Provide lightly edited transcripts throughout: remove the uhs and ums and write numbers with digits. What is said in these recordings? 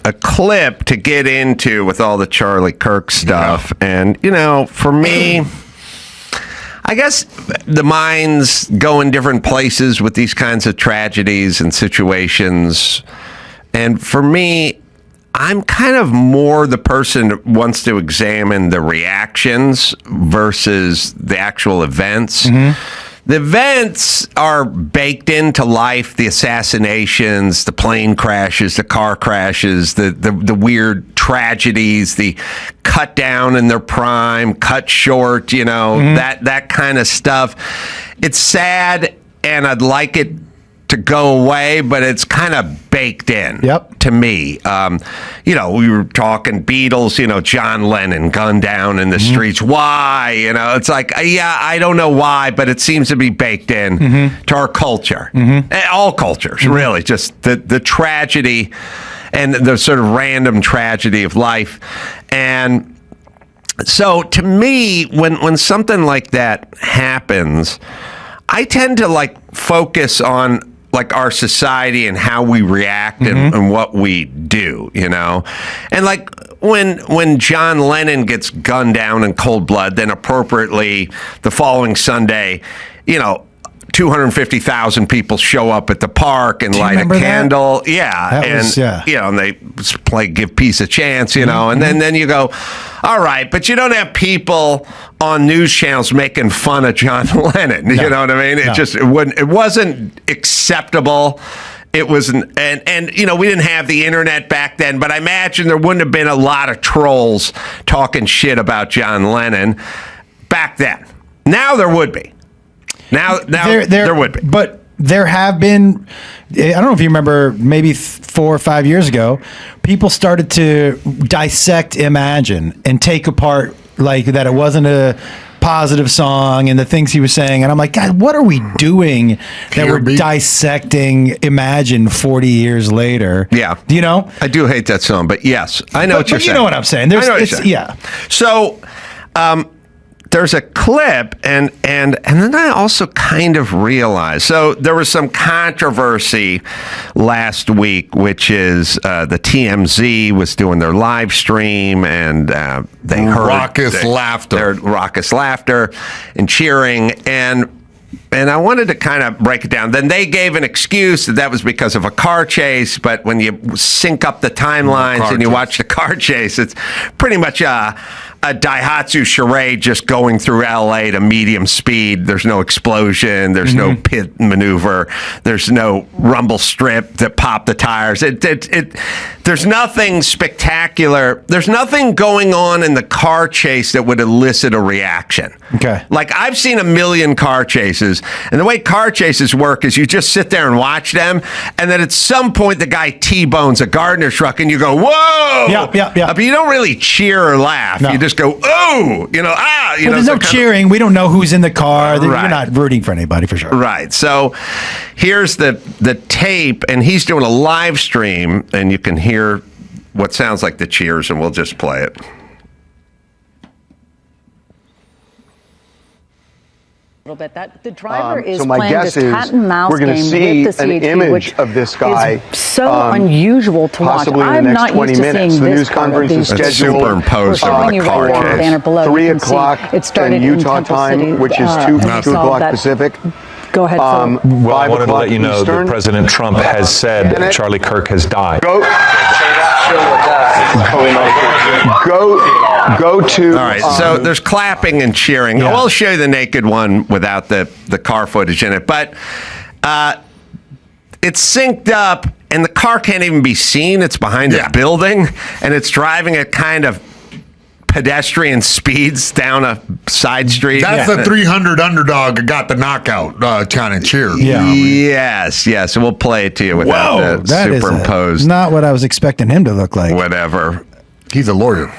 a clip to get into with all the Charlie Kirk stuff. Yeah. And, you know, for me, I guess the minds go in different places with these kinds of tragedies and situations. And for me, I'm kind of more the person that wants to examine the reactions versus the actual events. The events are baked into life, the assassinations, the plane crashes, the car crashes, the weird tragedies, the cut down in their prime, cut short, you know, that kind of stuff. It's sad, and I'd like it to go away, but it's kind of baked in to me. You know, we were talking Beatles, you know, John Lennon gunned down in the streets. Why? You know, it's like, yeah, I don't know why, but it seems to be baked in to our culture. All cultures, really. Just the tragedy and the sort of random tragedy of life. And so to me, when something like that happens, I tend to like focus on like our society and how we react and what we do, you know? And like when John Lennon gets gunned down in cold blood, then appropriately the following Sunday, you know, 250,000 people show up at the park and light a candle. That? Yeah. You know, and they play Give Peace a Chance, you know, and then you go, all right, but you don't have people on news channels making fun of John Lennon. No. You know what I mean? It wasn't acceptable. It was, and you know, we didn't have the internet back then, but I imagine there wouldn't have been a lot of trolls talking shit about John Lennon back then. Now there would be. Now there would be. But there have been, I don't know if you remember, maybe 4 or 5 years ago, people started to dissect Imagine and take apart like that it wasn't a positive song and the things he was saying. And I'm like, God, what are we doing that we're dissecting Imagine 40 years later? Yeah. Do you know? I do hate that song, but yes, I know what you're saying. You know what I'm saying. Yeah. So, there's a clip, and then I also kind of realized. So there was some controversy last week, which is the TMZ was doing their live stream, and they heard raucous laughter and cheering, and I wanted to kind of break it down. Then they gave an excuse that was because of a car chase, but when you sync up the timelines and you watch the car chase, it's pretty much a Daihatsu charade just going through LA to medium speed. There's no explosion. There's no pit maneuver. There's no rumble strip that popped the tires. There's nothing spectacular. There's nothing going on in the car chase that would elicit a reaction. Okay. Like, I've seen a million car chases, and the way car chases work is you just sit there and watch them, and then at some point the guy T-bones a Gardner truck, and you go, whoa! Yeah. But you don't really cheer or laugh. No. You just go, oh! You know, well, there's no cheering. We don't know who's in the car. Right. You're not rooting for anybody, for sure. Right. So here's the tape, and he's doing a live stream, and you can hear what sounds like the cheers, and we'll just play it. Bit that the driver is so my playing guess this cat and mouse we're going to game with see the an CHP, image of this guy is so unusual to watch. Possibly in I'm the next not 20 used to minutes. seeing The this news conference is It's scheduled superimposed over the car the banner chase. below. 3 You can see o'clock it started in Utah time, City, which is 2 o'clock Pacific. Go ahead. Well, I wanted to let you know that President Trump has said Charlie Kirk has died. Go to. All right, so there's clapping and cheering. Yeah. I'll show you the naked one without the car footage in it, but it's synced up, and the car can't even be seen. It's behind a building, and it's driving at kind of pedestrian speeds down a side street. That's the 300 underdog got the knockout kind of cheer. Yeah. Yes. So we'll play it to you without the superimposed. Not what I was expecting him to look like. Whatever. He's a lawyer.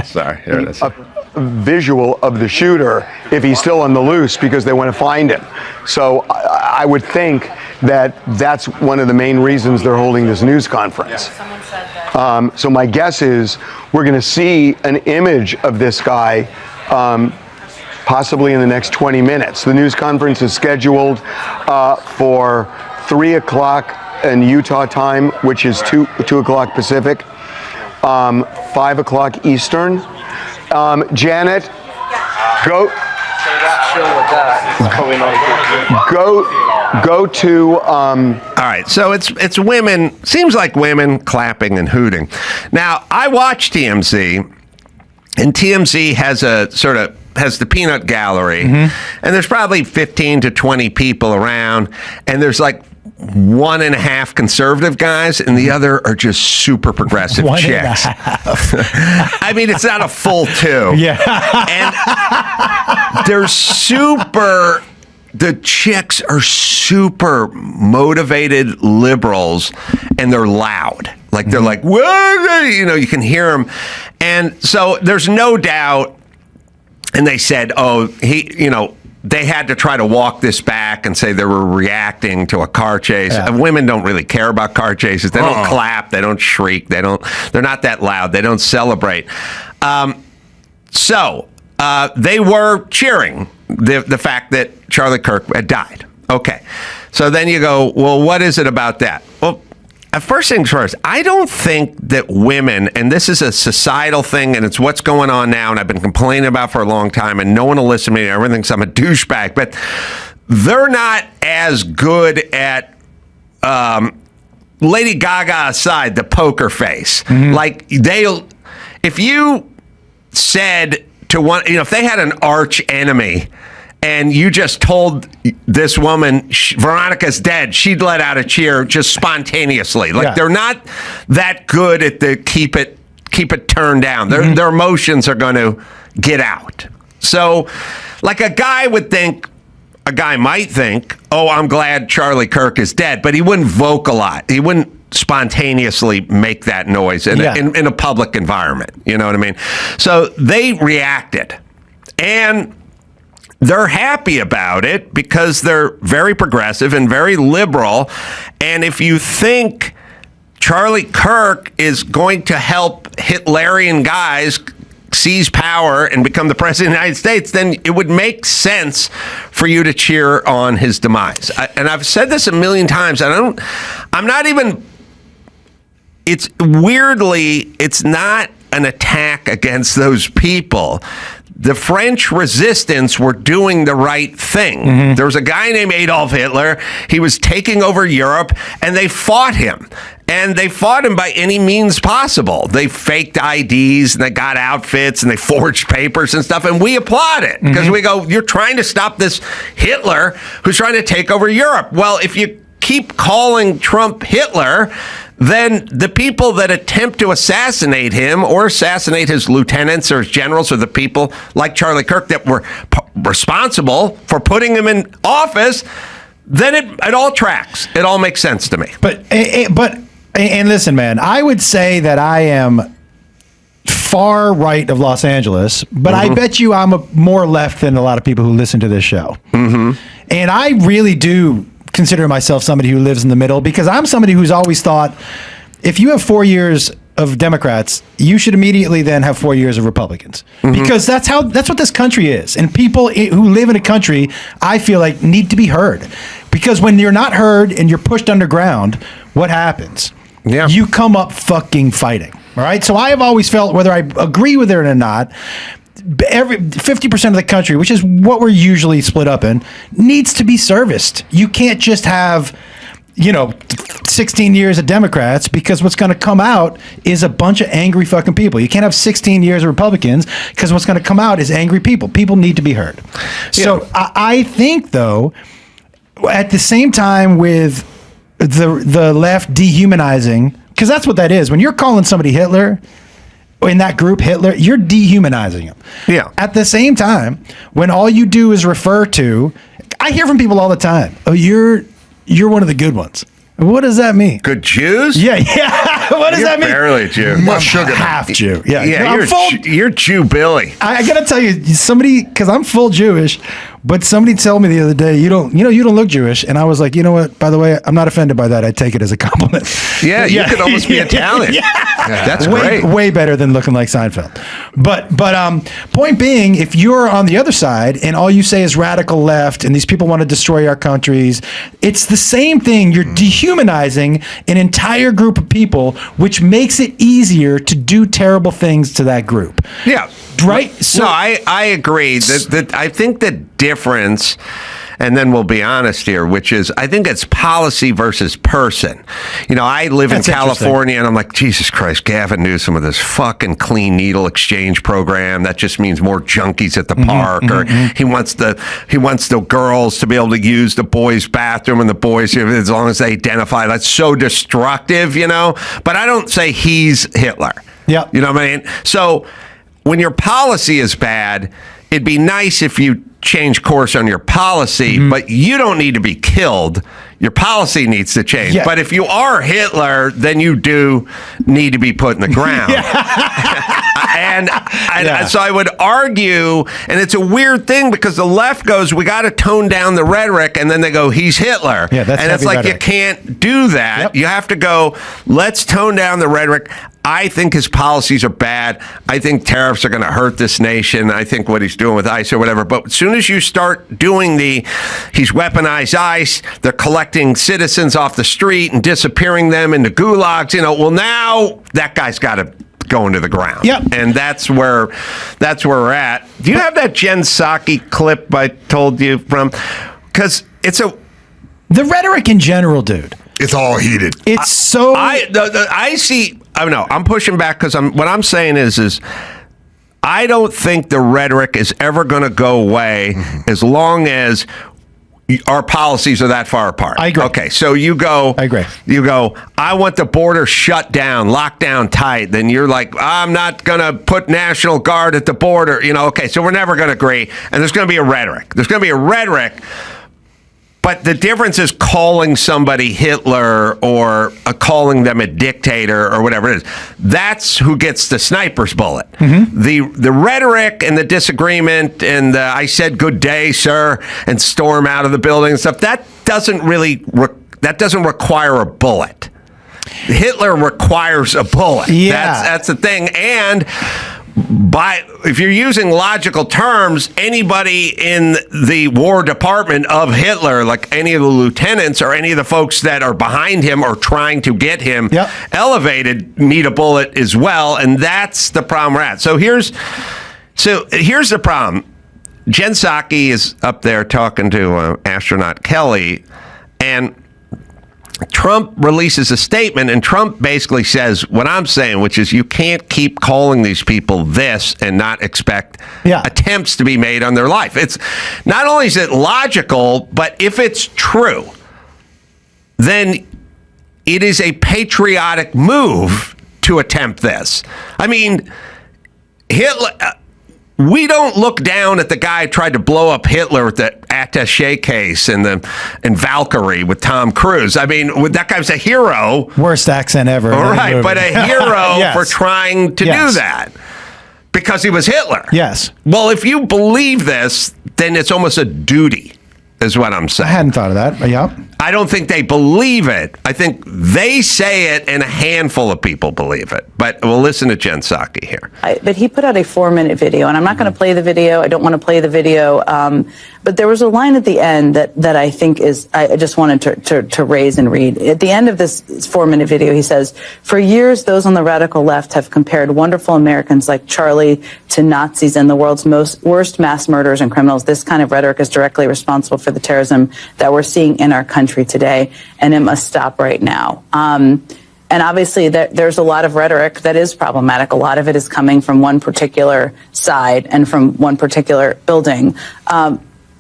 Sorry, here it is. A visual of the shooter if he's still on the loose because they want to find him. So I would think that that's one of the main reasons they're holding this news conference. So my guess is we're going to see an image of this guy possibly in the next 20 minutes. The news conference is scheduled for 3 o'clock in Utah time, which is 2 o'clock Pacific, 5 o'clock Eastern. Janet, go to. All right, so it's women. Seems like women clapping and hooting. Now I watch TMZ, and TMZ has the peanut gallery, and there's probably 15 to 20 people around, and there's like 1.5 conservative guys, and the other are just super progressive chicks. I mean, it's not a full 2. Yeah. And they're super. The chicks are super motivated liberals, and they're loud. Like they're like, whoa, you can hear them, and so there's no doubt. And they said, they had to try to walk this back and say they were reacting to a car chase. Yeah. Women don't really care about car chases. They don't clap. They don't shriek. They're not that loud. They don't celebrate. So they were cheering the fact that Charlie Kirk had died. Okay. So then you go, well, what is it about that? Well, first things first, I don't think that women, and this is a societal thing, and it's what's going on now, and I've been complaining about for a long time, and no one will listen to me. Everyone thinks I'm a douchebag, but they're not as good at, Lady Gaga aside, the poker face. Like, if you said to one, if they had an arch enemy, and you just told this woman, Veronica's dead, she'd let out a cheer just spontaneously. Like, they're not that good at the keep it turned down. Their emotions are going to get out. So, like, a guy might think, oh, I'm glad Charlie Kirk is dead, but he wouldn't vocalize. He wouldn't spontaneously make that noise in a public environment. You know what I mean? So they reacted. And they're happy about it because they're very progressive and very liberal. And if you think Charlie Kirk is going to help Hitlerian guys seize power and become the president of the United States, then it would make sense for you to cheer on his demise. And I've said this a million times. It's not an attack against those people. The French resistance were doing the right thing. There was a guy named Adolf Hitler. He was taking over Europe, and they fought him. And they fought him by any means possible. They faked IDs, and they got outfits, and they forged papers and stuff, and we applaud it. Because we go, you're trying to stop this Hitler who's trying to take over Europe. Well, if you keep calling Trump Hitler, then the people that attempt to assassinate him or assassinate his lieutenants or his generals or the people like Charlie Kirk that were responsible for putting him in office, then it all tracks. It all makes sense to me. But listen, man, I would say that I am far right of Los Angeles, but I bet you I'm more left than a lot of people who listen to this show. And I really do consider myself somebody who lives in the middle, because I'm somebody who's always thought if you have 4 years of Democrats, you should immediately then have 4 years of Republicans, because that's what this country is. And people who live in a country, I feel like, need to be heard, because when you're not heard and you're pushed underground, what happens? Yeah. You come up fucking fighting. All right. So I have always felt, whether I agree with it or not, 50% of the country, which is what we're usually split up in, needs to be serviced. You can't just have, 16 years of Democrats, because what's going to come out is a bunch of angry fucking people. You can't have 16 years of Republicans, because what's going to come out is angry people. People need to be heard. Yeah. So I think, though, at the same time with the left dehumanizing, because that's what that is. When you're calling somebody Hitler, in that group, Hitler, you're dehumanizing him. Yeah. At the same time, when all you do is refer to, I hear from people all the time, oh, you're one of the good ones. What does that mean? Good Jews? Yeah. What does that mean? Barely Jew. I'm half Jew. Yeah. You're Jew Billy. I got to tell you, somebody, because I'm full Jewish, But somebody told me the other day, you don't look Jewish, and I was like, you know what? By the way, I'm not offended by that. I take it as a compliment. Yeah, you could almost be Italian. That's great. Way better than looking like Seinfeld. But point being, if you're on the other side and all you say is radical left and these people want to destroy our countries, it's the same thing. You're dehumanizing an entire group of people, which makes it easier to do terrible things to that group. Yeah. Right? So no, I agree. I think the difference, and then we'll be honest here, which is I think it's policy versus person. You know, I live in California, and I'm like, Jesus Christ, Gavin Newsom with this fucking clean needle exchange program. That just means more junkies at the park, or he wants the girls to be able to use the boys' bathroom and the boys, as long as they identify. That's so destructive, you know. But I don't say he's Hitler. Yeah, you know what I mean. So when your policy is bad, it'd be nice if you change course on your policy, but you don't need to be killed. Your policy needs to change. Yeah. But if you are Hitler, then you do need to be put in the ground. And so I would argue, and it's a weird thing because the left goes, we got to tone down the rhetoric, and then they go, he's Hitler. Yeah, that's and it's like rhetoric. You can't do that. Yep. You have to go, let's tone down the rhetoric. I think his policies are bad. I think tariffs are going to hurt this nation. I think what he's doing with ICE or whatever. But as soon as you start doing he's weaponized ICE, they're collecting citizens off the street and disappearing them into gulags, you know, well, now that guy's got to go into the ground. Yep. And that's where we're at. Do you have that Jen Psaki clip I told you from? Because the rhetoric in general, dude. It's all heated. It's so. I see. I know. I'm pushing back because what I'm saying is I don't think the rhetoric is ever going to go away as long as our policies are that far apart. I agree. Okay, so you go. I agree. You go, I want the border shut down, locked down tight. Then you're like, I'm not going to put National Guard at the border. You know, okay, so we're never going to agree. And there's going to be a rhetoric. There's going to be a rhetoric. But the difference is calling somebody Hitler or calling them a dictator or whatever it is. That's who gets the sniper's bullet. The rhetoric and the disagreement and I said good day, sir, and storm out of the building and stuff, that doesn't require a bullet. Hitler requires a bullet. Yeah. That's the thing. And if you're using logical terms, anybody in the War Department of Hitler, like any of the lieutenants or any of the folks that are behind him or trying to get him elevated, need a bullet as well, and that's the problem we're at. So here's the problem. Jen Psaki is up there talking to astronaut Kelly, and Trump releases a statement, and Trump basically says what I'm saying, which is you can't keep calling these people this and not expect attempts to be made on their life. It's not only is it logical, but if it's true, then it is a patriotic move to attempt this. I mean, Hitler. We don't look down at the guy who tried to blow up Hitler with the attaché case and Valkyrie with Tom Cruise. I mean, that guy was a hero. Worst accent ever. All right, but a hero for trying to do that because he was Hitler. Yes. Well, if you believe this, then it's almost a duty, is what I'm saying. I hadn't thought of that. Yeah. I don't think they believe it. I think they say it and a handful of people believe it. But we'll listen to Jen Psaki here. But he put out a 4-minute video, and I'm not going to play the video. I don't want to play the video. But there was a line at the end that I think I just wanted to raise and read. At the end of this 4-minute video, he says, "For years, those on the radical left have compared wonderful Americans like Charlie to Nazis and the world's worst mass murderers and criminals. This kind of rhetoric is directly responsible for the terrorism that we're seeing in our country today, and it must stop right now." And obviously, there's a lot of rhetoric that is problematic. A lot of it is coming from one particular side and from one particular building.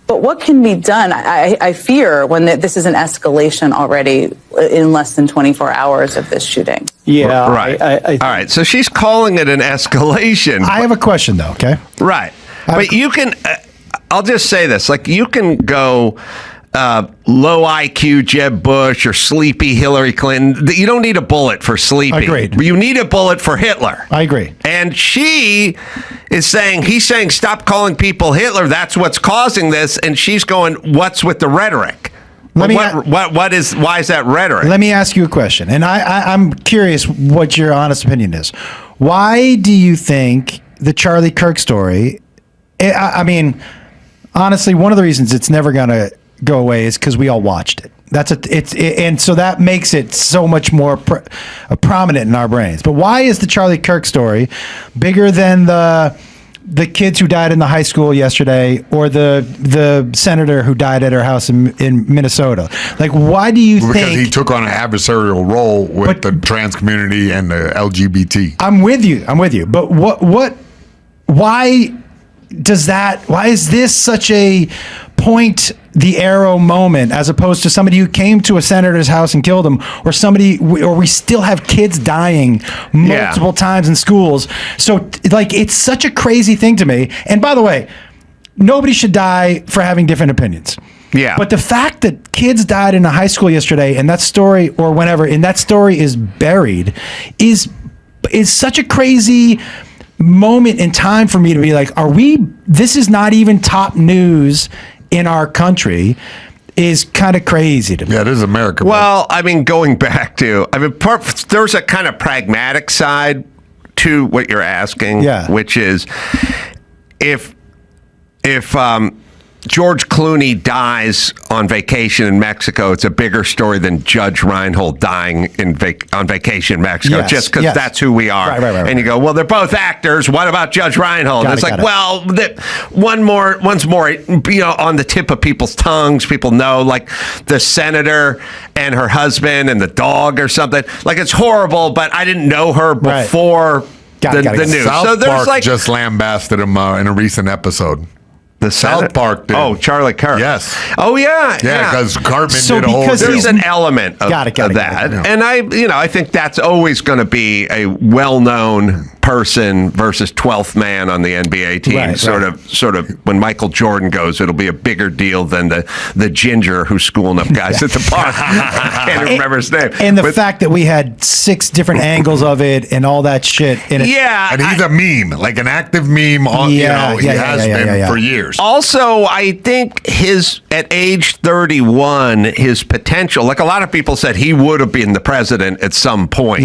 But what can be done? I fear when this is an escalation already in less than 24 hours of this shooting. Yeah. Right. All right. So she's calling it an escalation. I have a question, though, okay? Right. But you can, I'll just say this, like you can go, low IQ Jeb Bush or sleepy Hillary Clinton. You don't need a bullet for sleepy. Agreed. You need a bullet for Hitler. I agree. And he's saying, stop calling people Hitler. That's what's causing this. And she's going, what's with the rhetoric? Why is that rhetoric? Let me ask you a question, and I'm curious what your honest opinion is. Why do you think the Charlie Kirk story? I mean, honestly, one of the reasons it's never going to go away is because we all watched it. And so that makes it so much more prominent in our brains. But why is the Charlie Kirk story bigger than the kids who died in the high school yesterday, or the senator who died at her house in Minnesota? Like, why do you think? Because he took on an adversarial role with the trans community and the LGBT. I'm with you. But why is this such a point the arrow moment, as opposed to somebody who came to a senator's house and killed him, or we still have kids dying multiple times in schools? So like, it's such a crazy thing to me. And by the way, nobody should die for having different opinions. Yeah. But the fact that kids died in a high school yesterday, and that story, or whenever, and that story is buried, is such a crazy moment in time for me to be like, this is not even top news in our country, is kind of crazy to me. Yeah, it is America. Well, I mean, going back to, there's a kind of pragmatic side to what you're asking, which is if George Clooney dies on vacation in Mexico, it's a bigger story than Judge Reinhold dying on vacation in Mexico, just because that's who we are. Right. And you go, well, they're both actors. What about Judge Reinhold? It's like, well, one's more, on the tip of people's tongues. People know, like the senator and her husband and the dog or something. Like, it's horrible, but I didn't know her before the news. South Park just lambasted him in a recent episode. The South Park did. Oh, Charlie Kirk. Yes. Oh, yeah. Yeah, because Cartman did a whole... There's an element of that. And I think that's always going to be a well-known person versus 12th man on the NBA team. Sort of when Michael Jordan goes, it'll be a bigger deal than the ginger who's schooling up guys at the park. I can't remember his name. And the fact that we had 6 different angles of it and all that shit. And he's a meme, like an active meme. He has been for years. Also, I think at age 31, his potential, like a lot of people said, he would have been the president at some point,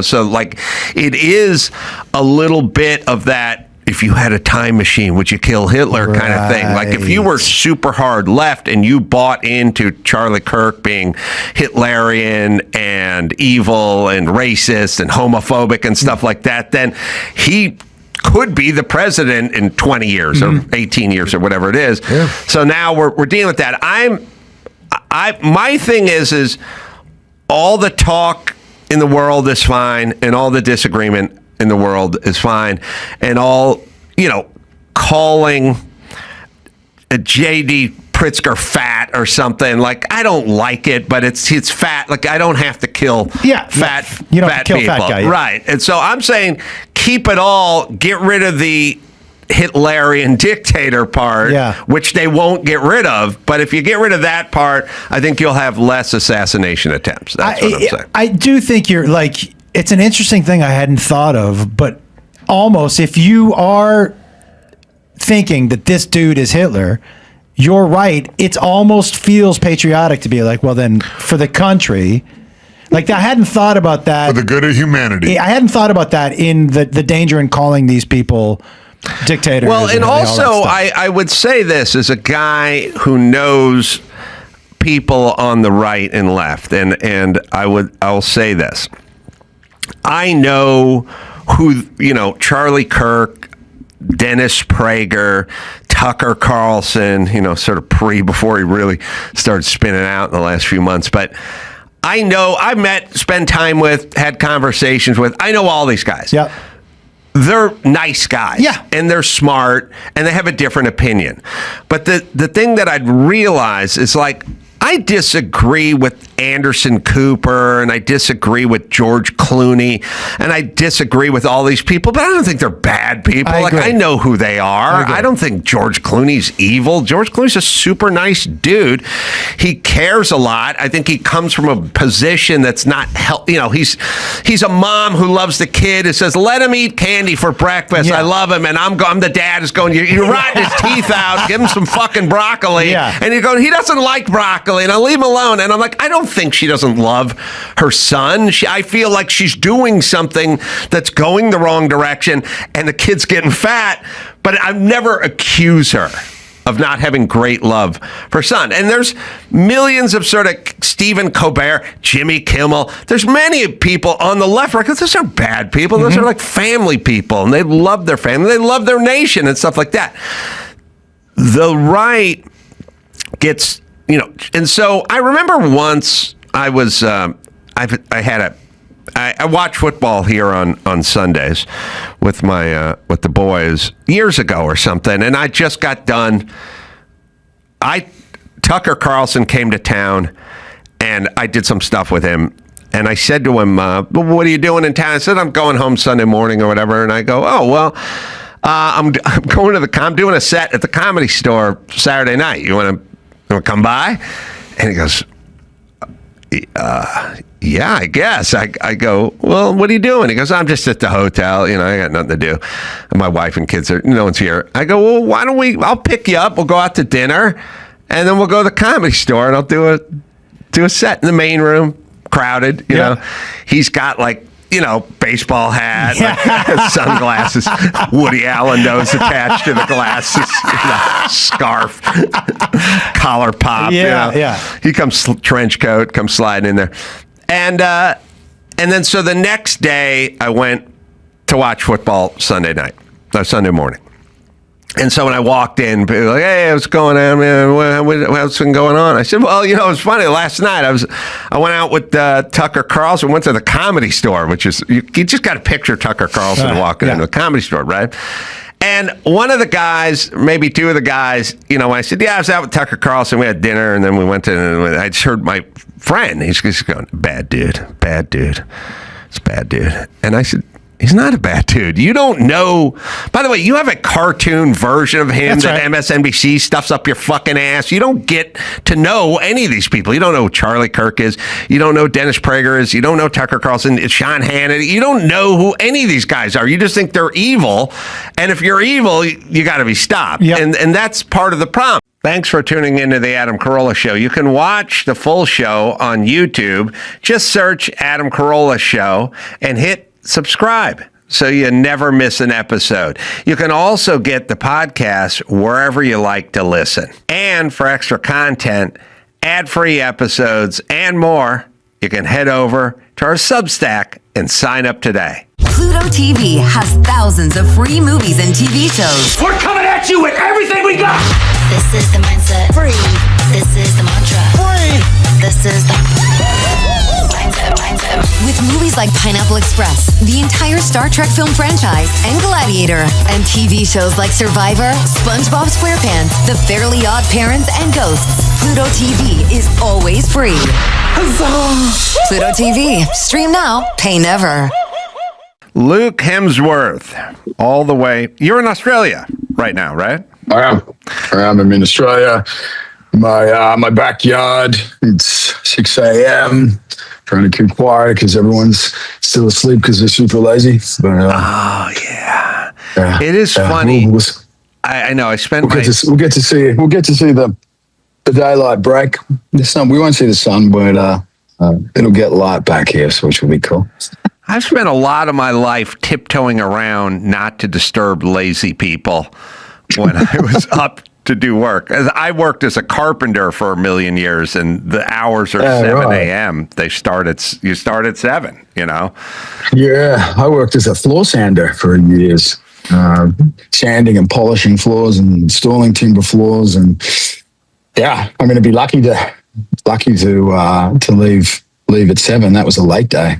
so like it is a little bit of that, if you had a time machine, would you kill Hitler kind of thing. Like if you were super hard left and you bought into Charlie Kirk being Hitlerian and evil and racist and homophobic and stuff like that, then he could be the president in 20 years or 18 years or whatever it is. Yeah. So now we're dealing with that. My thing is all the talk in the world is fine and all the disagreement in the world is fine, and all, calling a J.D. Pritzker fat or something, like, I don't like it, but it's fat. Like, I don't have to kill fat you don't have to kill people. Fat guy, right? And so I'm saying keep it all, get rid of the Hitlerian dictator part, which they won't get rid of. But if you get rid of that part, I think you'll have less assassination attempts. That's what I'm saying. I do think you're like, it's an interesting thing I hadn't thought of, but almost if you are thinking that this dude is Hitler, you're right. It almost feels patriotic to be like, well, then for the country, like I hadn't thought about that. For the good of humanity. I hadn't thought about that in the danger in calling these people dictators. Well, and also I would say this as a guy who knows people on the right and left, and I'll say this. I know who, Charlie Kirk, Dennis Prager, Tucker Carlson, sort of before he really started spinning out in the last few months. But I know, I spent time with, had conversations with, I know all these guys. Yep. They're nice guys. Yeah. And they're smart and they have a different opinion. But the thing that I'd realize is, like, I disagree with Anderson Cooper, and I disagree with George Clooney, and I disagree with all these people, but I don't think they're bad people. I know who they are. I don't think George Clooney's evil. George Clooney's a super nice dude. He cares a lot. I think he comes from a position that's not he's a mom who loves the kid, who says, let him eat candy for breakfast. I love him, and I'm the dad is going, you're rotting his teeth out, give him some fucking broccoli. And you're going, he doesn't like broccoli, and I'll leave him alone. And I'm like, I don't think she doesn't love her son. I feel like she's doing something that's going the wrong direction, and the kid's getting fat, but I never accuse her of not having great love for son. And there's millions of sort of Stephen Colbert, Jimmy Kimmel. There's many people on the left, right? Because those are bad people. Those are like family people, and they love their family. They love their nation and stuff like that. The right gets, and so I remember once I was, I watch football here on Sundays with with the boys years ago or something, and I just got done. Tucker Carlson came to town, and I did some stuff with him, and I said to him, "What are you doing in town?" I said, "I'm going home Sunday morning or whatever," and I go, "Oh well, I'm going to I'm doing a set at the Comedy Store Saturday night. You want to come by?" And he goes, yeah, I guess. I go, well, what are you doing? He goes, I'm just at the hotel. I got nothing to do. And my wife and kids no one's here. I go, well, why don't I'll pick you up. We'll go out to dinner, and then we'll go to the Comedy Store, and I'll do a set in the main room, crowded. You know, he's got baseball hat, sunglasses, Woody Allen nose attached to the glasses, scarf, collar pop. He comes trench coat, comes sliding in there, and then so the next day I went to watch football Sunday morning. And so when I walked in, people were like, hey, what's going on, man? What's been going on? I said, well, it was funny. Last night I went out with Tucker Carlson, went to the Comedy Store, which is, you just got to picture Tucker Carlson walking into the Comedy Store, right? And one of the guys, maybe two of the guys, when I said, I was out with Tucker Carlson, we had dinner, and then we went I just heard my friend, he's just going, bad dude, it's bad dude. And I said, he's not a bad dude. You don't know. By the way, you have a cartoon version of him MSNBC stuffs up your fucking ass. You don't get to know any of these people. You don't know who Charlie Kirk is. You don't know who Dennis Prager is. You don't know Tucker Carlson. It's Sean Hannity. You don't know who any of these guys are. You just think they're evil. And if you're evil, you got to be stopped. Yep. And that's part of the problem. Thanks for tuning into the Adam Carolla Show. You can watch the full show on YouTube. Just search Adam Carolla Show and hit subscribe so you never miss an episode. You can also get the podcast wherever you like to listen. And for extra content, ad-free episodes, and more, you can head over to our Substack and sign up today. Pluto TV has thousands of free movies and TV shows. We're coming at you with everything we got! This is the mindset. Free. This is the mantra. Free. This is the mindset. With movies like Pineapple Express, the entire Star Trek film franchise, and Gladiator, and TV shows like Survivor, SpongeBob SquarePants, The Fairly Odd Parents, and Ghosts, Pluto TV is always free. Huzzah! Pluto TV. Stream now, pay never. Luke Hemsworth, all the way. You're in Australia right now, right? I am. I'm in Australia. My backyard. It's 6 a.m. Trying to keep quiet because everyone's still asleep because they're super lazy. But, it is funny. I know. I spent. We'll get to see the daylight break. The sun. We won't see the sun, but it'll get light back here, so which will be cool. I've spent a lot of my life tiptoeing around not to disturb lazy people when I was up to do work. As I worked as a carpenter for a million years, and the hours are 7 a.m. You start at 7, Yeah, I worked as a floor sander for years, sanding and polishing floors and installing timber floors. And I'm going to be lucky to leave at 7. That was a late day.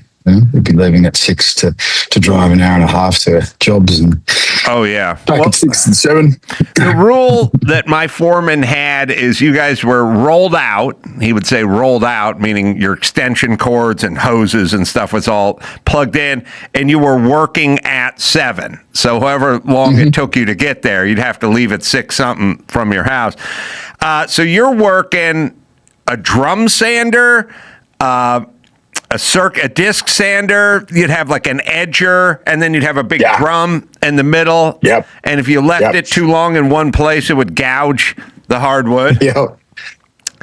We'd be leaving at 6 to drive an hour and a half to jobs and Oh, yeah. Back in 6 and 7. The rule that my foreman had is you guys were rolled out. He would say rolled out, meaning your extension cords and hoses and stuff was all plugged in, and you were working at 7. So however long it took you to get there, you'd have to leave at 6 something from your house. So you're working a drum sander, a disc sander, you'd have like an edger, and then you'd have a big drum in the middle. Yep. And if you left it too long in one place, it would gouge the hardwood. Yeah.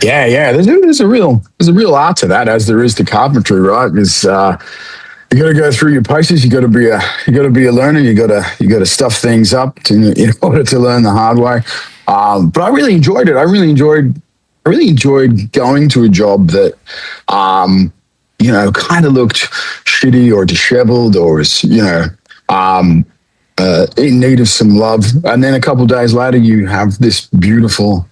There's a real art to that, as there is to carpentry, right? Because you got to go through your paces. You got to be a learner. You got to stuff things up in order to learn the hard way. But I really enjoyed it. I really enjoyed going to a job that, kind of looked shitty or disheveled or was, in need of some love. And then a couple of days later, you have this beautiful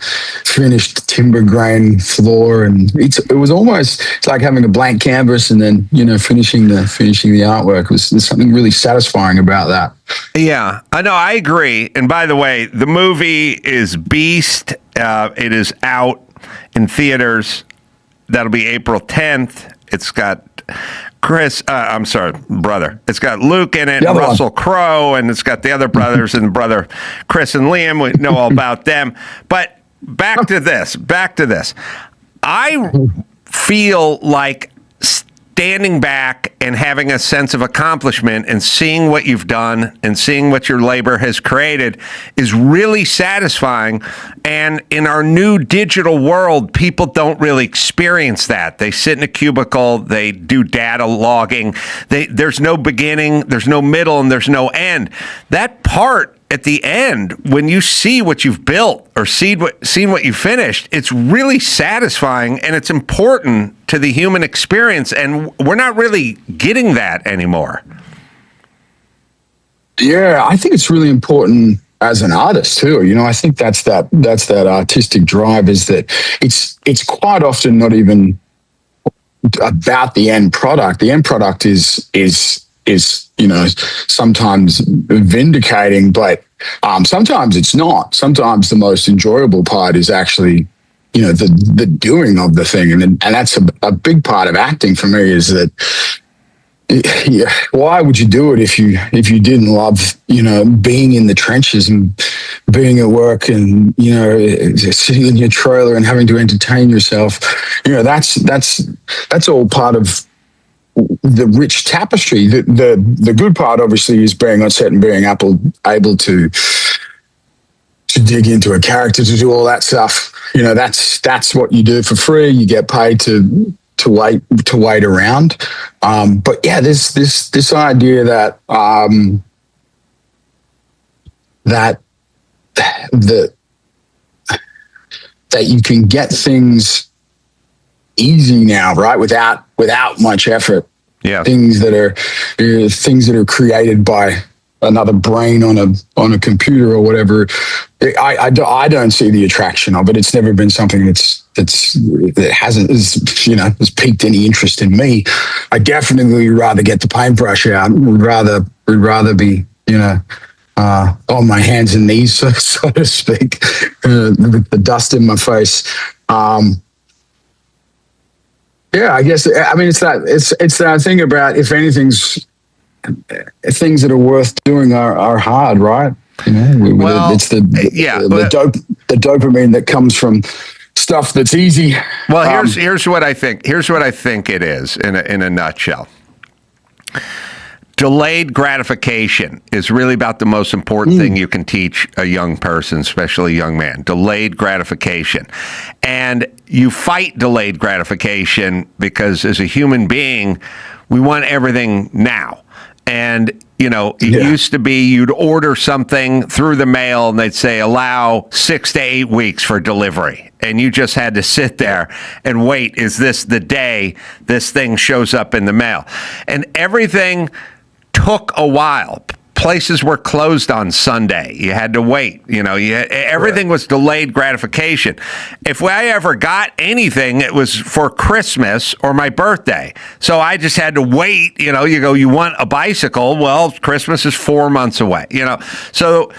finished timber grain floor, and it's like having a blank canvas and then finishing the artwork. There's something really satisfying about that. Yeah, I know. I agree. And by the way, the movie is Beast. It is out in theaters. That'll be April 10th. It's got brother. It's got Luke in it, Russell Crowe, and it's got the other brothers and brother Chris and Liam. We know all about them. But back to this. I feel like standing back and having a sense of accomplishment and seeing what you've done and seeing what your labor has created is really satisfying. And in our new digital world, people don't really experience that. They sit in a cubicle, they do data logging. There's no beginning, there's no middle, and there's no end. That part at the end, when you see what you've built or seen what you finished, it's really satisfying, and it's important to the human experience, and we're not really getting that anymore. Yeah, I think it's really important as an artist too. I think that's that artistic drive, is that it's quite often not even about the end product. The end product is sometimes vindicating, but sometimes it's not. Sometimes the most enjoyable part is actually, the doing of the thing. And that's a big part of acting for me, is that, why would you do it if you didn't love, being in the trenches and being at work and, sitting in your trailer and having to entertain yourself? That's all part of the rich tapestry. The good part, obviously, is being on set and being able to dig into a character, to do all that stuff. That's what you do for free. You get paid to wait around. But yeah, there's this idea that that you can get things easy now, right? Without much effort. Yeah. Things that are created by another brain on a computer or whatever. I don't see the attraction of it. It's never been something that has piqued any interest in me. I definitely would rather get the paintbrush out. Would rather be on my hands and knees, so to speak, with the dust in my face. Yeah, I guess. I mean, it's that thing about, if anything's, things that are worth doing are hard, right? It's the dopamine that comes from stuff that's easy. Well, here's what I think. Here's what I think it is in a nutshell. Delayed gratification is really about the most important thing you can teach a young person, especially a young man. Delayed gratification. And you fight delayed gratification because as a human being, we want everything now. And, it used to be you'd order something through the mail and they'd say, allow 6 to 8 weeks for delivery. And you just had to sit there and wait. Is this the day this thing shows up in the mail? And everything took a while. places were closed on Sunday. You had to wait. Everything was delayed gratification. If I ever got anything, it was for Christmas or my birthday. So I just had to wait. You go, you want a bicycle? Well, Christmas is 4 months away. So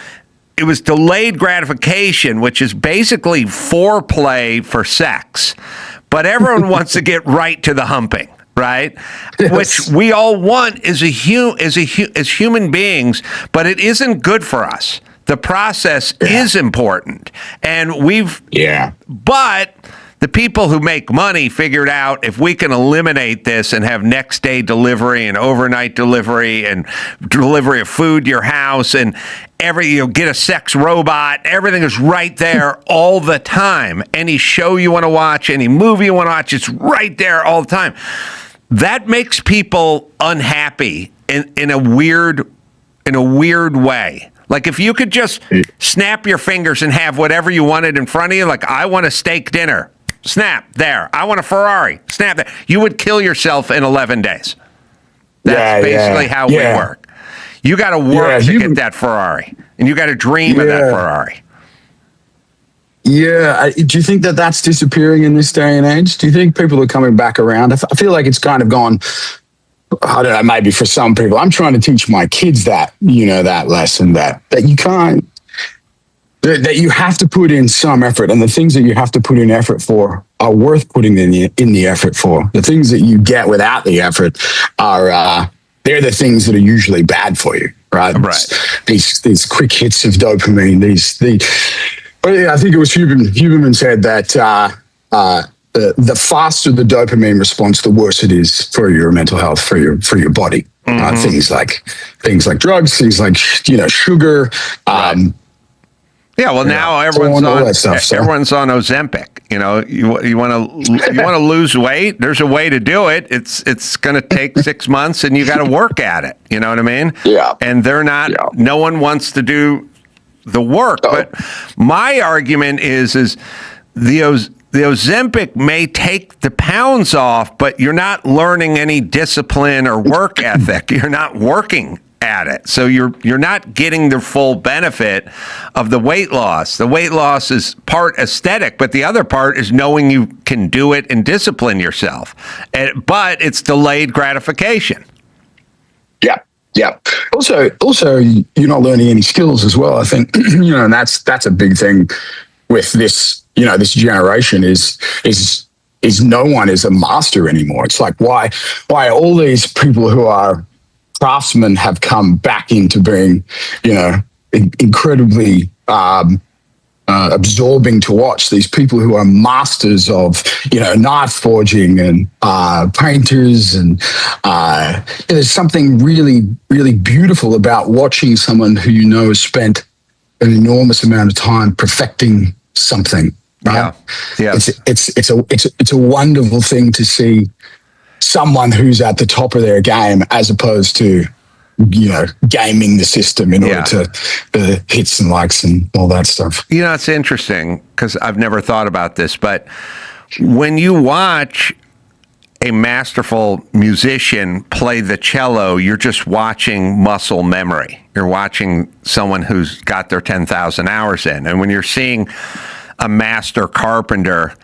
it was delayed gratification, which is basically foreplay for sex. But everyone wants to get right to the humping. Right, yes. Which we all want as human beings, but it isn't good for us. The process is important, and But the people who make money figured out if we can eliminate this and have next day delivery and overnight delivery and delivery of food to your house and get a sex robot, everything is right there all the time. Any show you want to watch, any movie you want to watch, it's right there all the time. That makes people unhappy in a weird way. Like if you could just snap your fingers and have whatever you wanted in front of you, like I want a steak dinner, snap there. I want a Ferrari, snap there. You would kill yourself in 11 days. That's basically how we work. You got to work to get that Ferrari, and you got to dream of that Ferrari. Yeah. Do you think that that's disappearing in this day and age? Do you think people are coming back around? I feel like it's kind of gone, I don't know, maybe for some people. I'm trying to teach my kids that, that lesson that you can't, that you have to put in some effort, and the things that you have to put in effort for are worth putting in the effort for. The things that you get without the effort are, they're the things that are usually bad for you, right? These quick hits of dopamine, But I think it was Huberman said that the faster the dopamine response, the worse it is for your mental health, for your body. Things like drugs, things like sugar. Now everyone's on Ozempic. You want to lose weight. There's a way to do it. It's going to take 6 months, and you got to work at it. You know what I mean? Yeah. And they're not. Yeah. No one wants to do the work. But my argument is the Ozempic may take the pounds off, but you're not learning any discipline or work ethic. You're not working at it. So you're not getting the full benefit of the weight loss. The weight loss is part aesthetic, but the other part is knowing you can do it and discipline yourself. But it's delayed gratification. Yeah. Yeah. Also, you're not learning any skills as well. I think, and that's a big thing with this, this generation is no one is a master anymore. It's like why all these people who are craftsmen have come back into being, incredibly absorbing to watch. These people who are masters of, knife forging and painters, and there's something really, really beautiful about watching someone who has spent an enormous amount of time perfecting something. Right? Yeah. It's a wonderful thing to see someone who's at the top of their game, as opposed to gaming the system in order to the hits and likes and all that stuff. It's interesting because I've never thought about this, but when you watch a masterful musician play the cello, you're just watching muscle memory. You're watching someone who's got their 10,000 hours in. And when you're seeing a master carpenter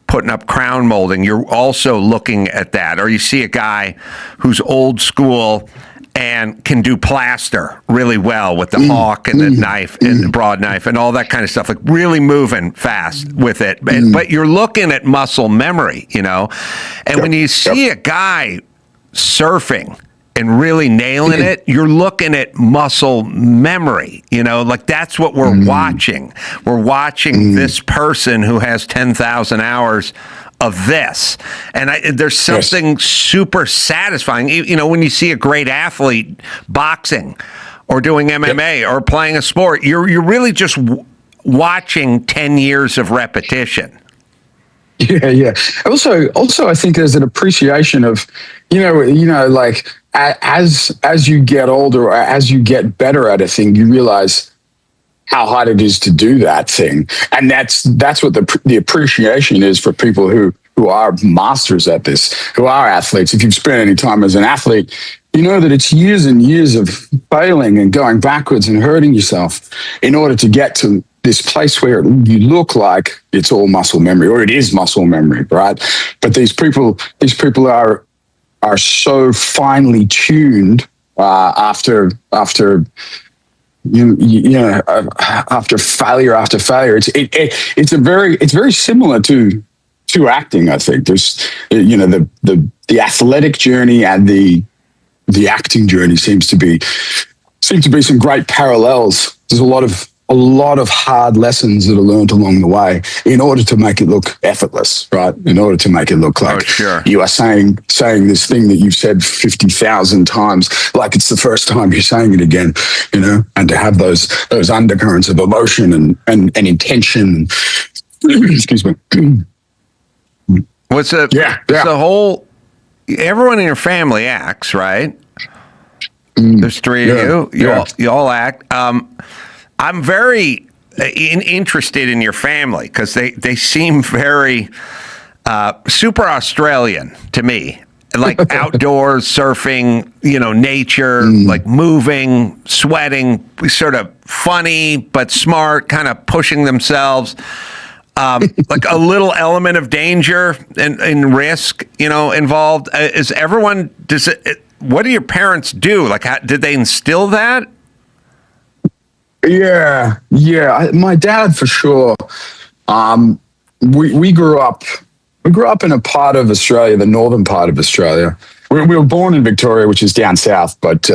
putting up crown molding, you're also looking at that. Or you see a guy who's old school and can do plaster really well with the hawk and the knife and the broad knife and all that kind of stuff, like really moving fast with it. But you're looking at muscle memory, And when you see a guy surfing and really nailing it, you're looking at muscle memory, like that's what we're watching. We're watching this person who has 10,000 hours of this. And there's something super satisfying, when you see a great athlete boxing or doing MMA or playing a sport, you're really just watching 10 years of repetition. Yeah. Also, I think there's an appreciation of, like as you get older or as you get better at a thing, you realize how hard it is to do that thing. And that's what the appreciation is for people who are masters at this, who are athletes. If you've spent any time as an athlete, you know that it's years and years of failing and going backwards and hurting yourself in order to get to this place where you look like it's all muscle memory, or it is muscle memory, right? But these people are so finely tuned after failure after failure. It's very similar to acting. I think there's the athletic journey and the acting journey seem to be some great parallels. There's a lot of hard lessons that are learned along the way in order to make it look effortless, right? In order to make it look like you are saying this thing that you've said 50,000 times, like it's the first time you're saying it again, and to have those undercurrents of emotion and intention. Excuse me. What's the whole? Everyone in your family acts, right? There's three of you. You all act. I'm very interested in your family because they seem very super Australian to me. Like outdoors, surfing, nature, like moving, sweating, sort of funny but smart, kind of pushing themselves. Like a little element of danger and risk, involved. Is everyone? What do your parents do? Like, did they instill that? Yeah. My dad, for sure. We grew up in a part of Australia, the northern part of Australia. We were born in Victoria, which is down south, but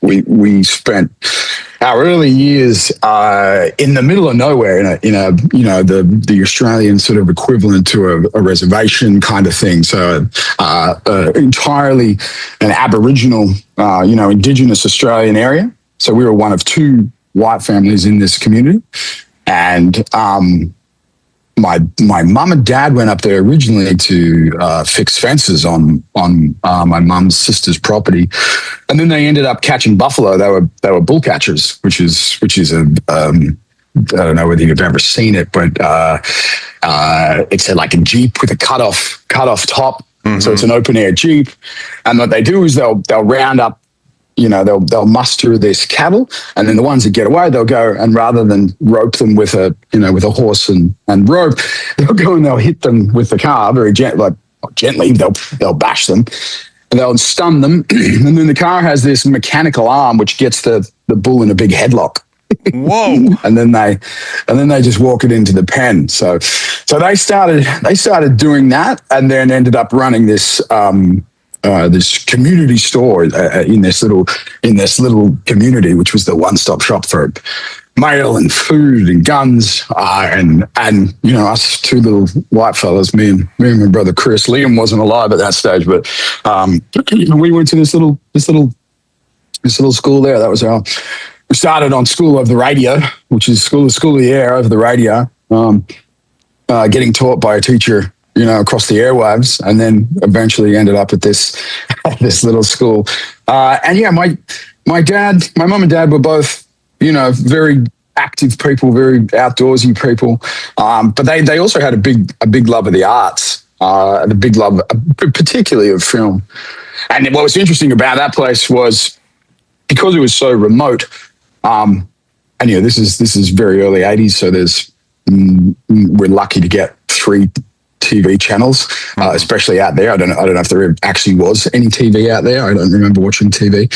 we spent our early years in the middle of nowhere, the Australian sort of equivalent to a reservation kind of thing. So entirely an Aboriginal, Indigenous Australian area. So we were one of two white families in this community, and my mum and dad went up there originally to fix fences on my mum's sister's property, and then they ended up catching buffalo. They were bull catchers, which is I don't know whether you've ever seen it, but it's like a Jeep with a cut off top. Mm-hmm. So it's an open air Jeep, and what they do is they'll round up. They'll muster this cattle, and then the ones that get away, they'll go, and rather than rope them with a horse and rope, they'll go and they'll hit them with the car very gently. They'll bash them, and they'll stun them, and then the car has this mechanical arm which gets the bull in a big headlock. Whoa! and then they just walk it into the pen. So they started doing that, and then ended up running this. This community store in this little community, which was the one-stop shop for mail and food and guns, and us two little white fellas, me and my brother Chris. Liam wasn't alive at that stage, but we went to this little school there. That was we started on School of the Radio, which is school of the air over the radio, getting taught by a teacher. Across the airwaves, and then eventually ended up at this little school. My mum and dad were both, very active people, very outdoorsy people. But they also had a big love of the arts, the big love, particularly of film. And what was interesting about that place was because it was so remote. And this is very early '80s, so we're lucky to get 3 TV channels, especially out there. I don't know if there actually was any TV out there. I don't remember watching TV,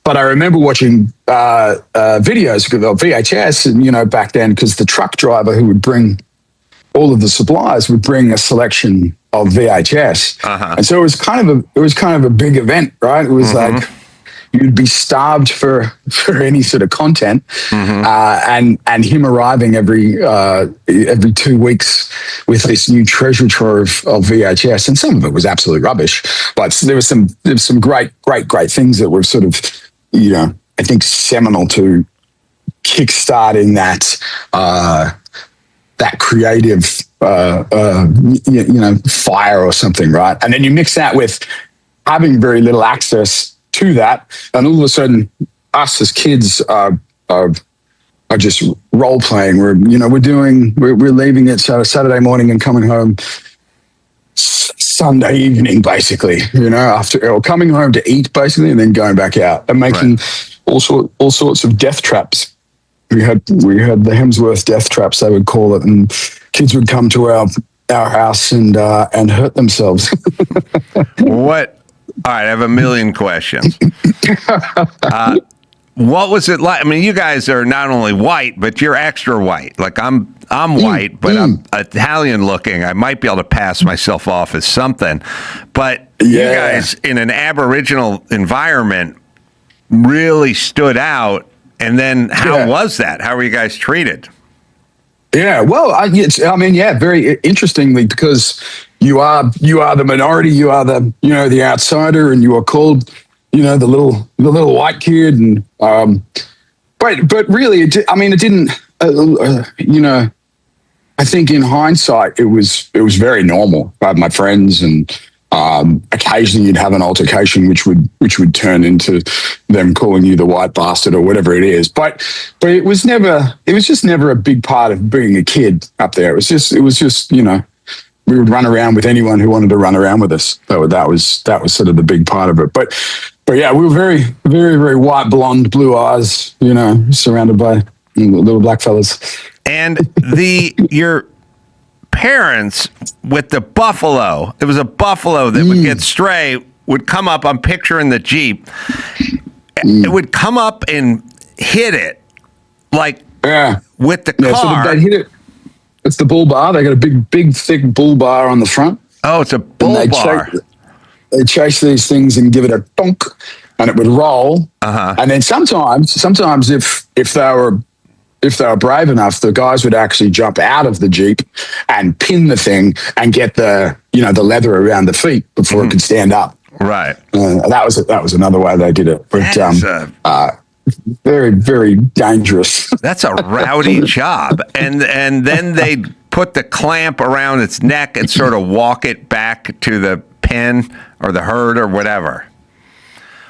but I remember watching videos of VHS, back then, because the truck driver who would bring all of the supplies would bring a selection of VHS, and so it was kind of a big event, right? It was like you'd be starved for any sort of content, and him arriving every 2 weeks with this new treasure trove of VHS, and some of it was absolute rubbish, but there was some great things that were sort of, I think seminal to kickstarting that creative, fire or something, right? And then you mix that with having very little access to that, and all of a sudden, us as kids are just role playing. We're leaving at Saturday morning and coming home Sunday evening, basically, after or coming home to eat, basically, and then going back out and making all sorts of death traps. We had the Hemsworth death traps, they would call it, and kids would come to our house and hurt themselves. What? All right, I have a million questions. What was it like? I mean, you guys are not only white, but you're extra white. Like I'm white, but I'm Italian looking. I might be able to pass myself off as something. But you guys in an Aboriginal environment really stood out. And then how was that? How were you guys treated? Yeah, well, very interestingly, because you are the minority, you are the outsider, and you are called the little white kid, and but really, it didn't. I think in hindsight, it was very normal. I had my friends, and occasionally you'd have an altercation, which would turn into them calling you the white bastard or whatever it is. But it was just never a big part of being a kid up there. It was just we would run around with anyone who wanted to run around with us. That was sort of the big part of it. But yeah, we were very, very, very white, blonde, blue eyes, surrounded by little black fellas. And your parents with the buffalo, it was a buffalo that would get stray, would come up, I'm picturing the Jeep, it would come up and hit it, like with the car. So they'd hit it. It's the bull bar. They got a big, thick bull bar on the front. Oh, it's a bull bar. They chase these things and give it a donk, and it would roll. And then sometimes if they were brave enough, the guys would actually jump out of the Jeep and pin the thing and get the leather around the feet before it could stand up. Right. That was another way they did it. But very, very dangerous. That's a rowdy job. And then they put the clamp around its neck and sort of walk it back to the pen or the herd or whatever.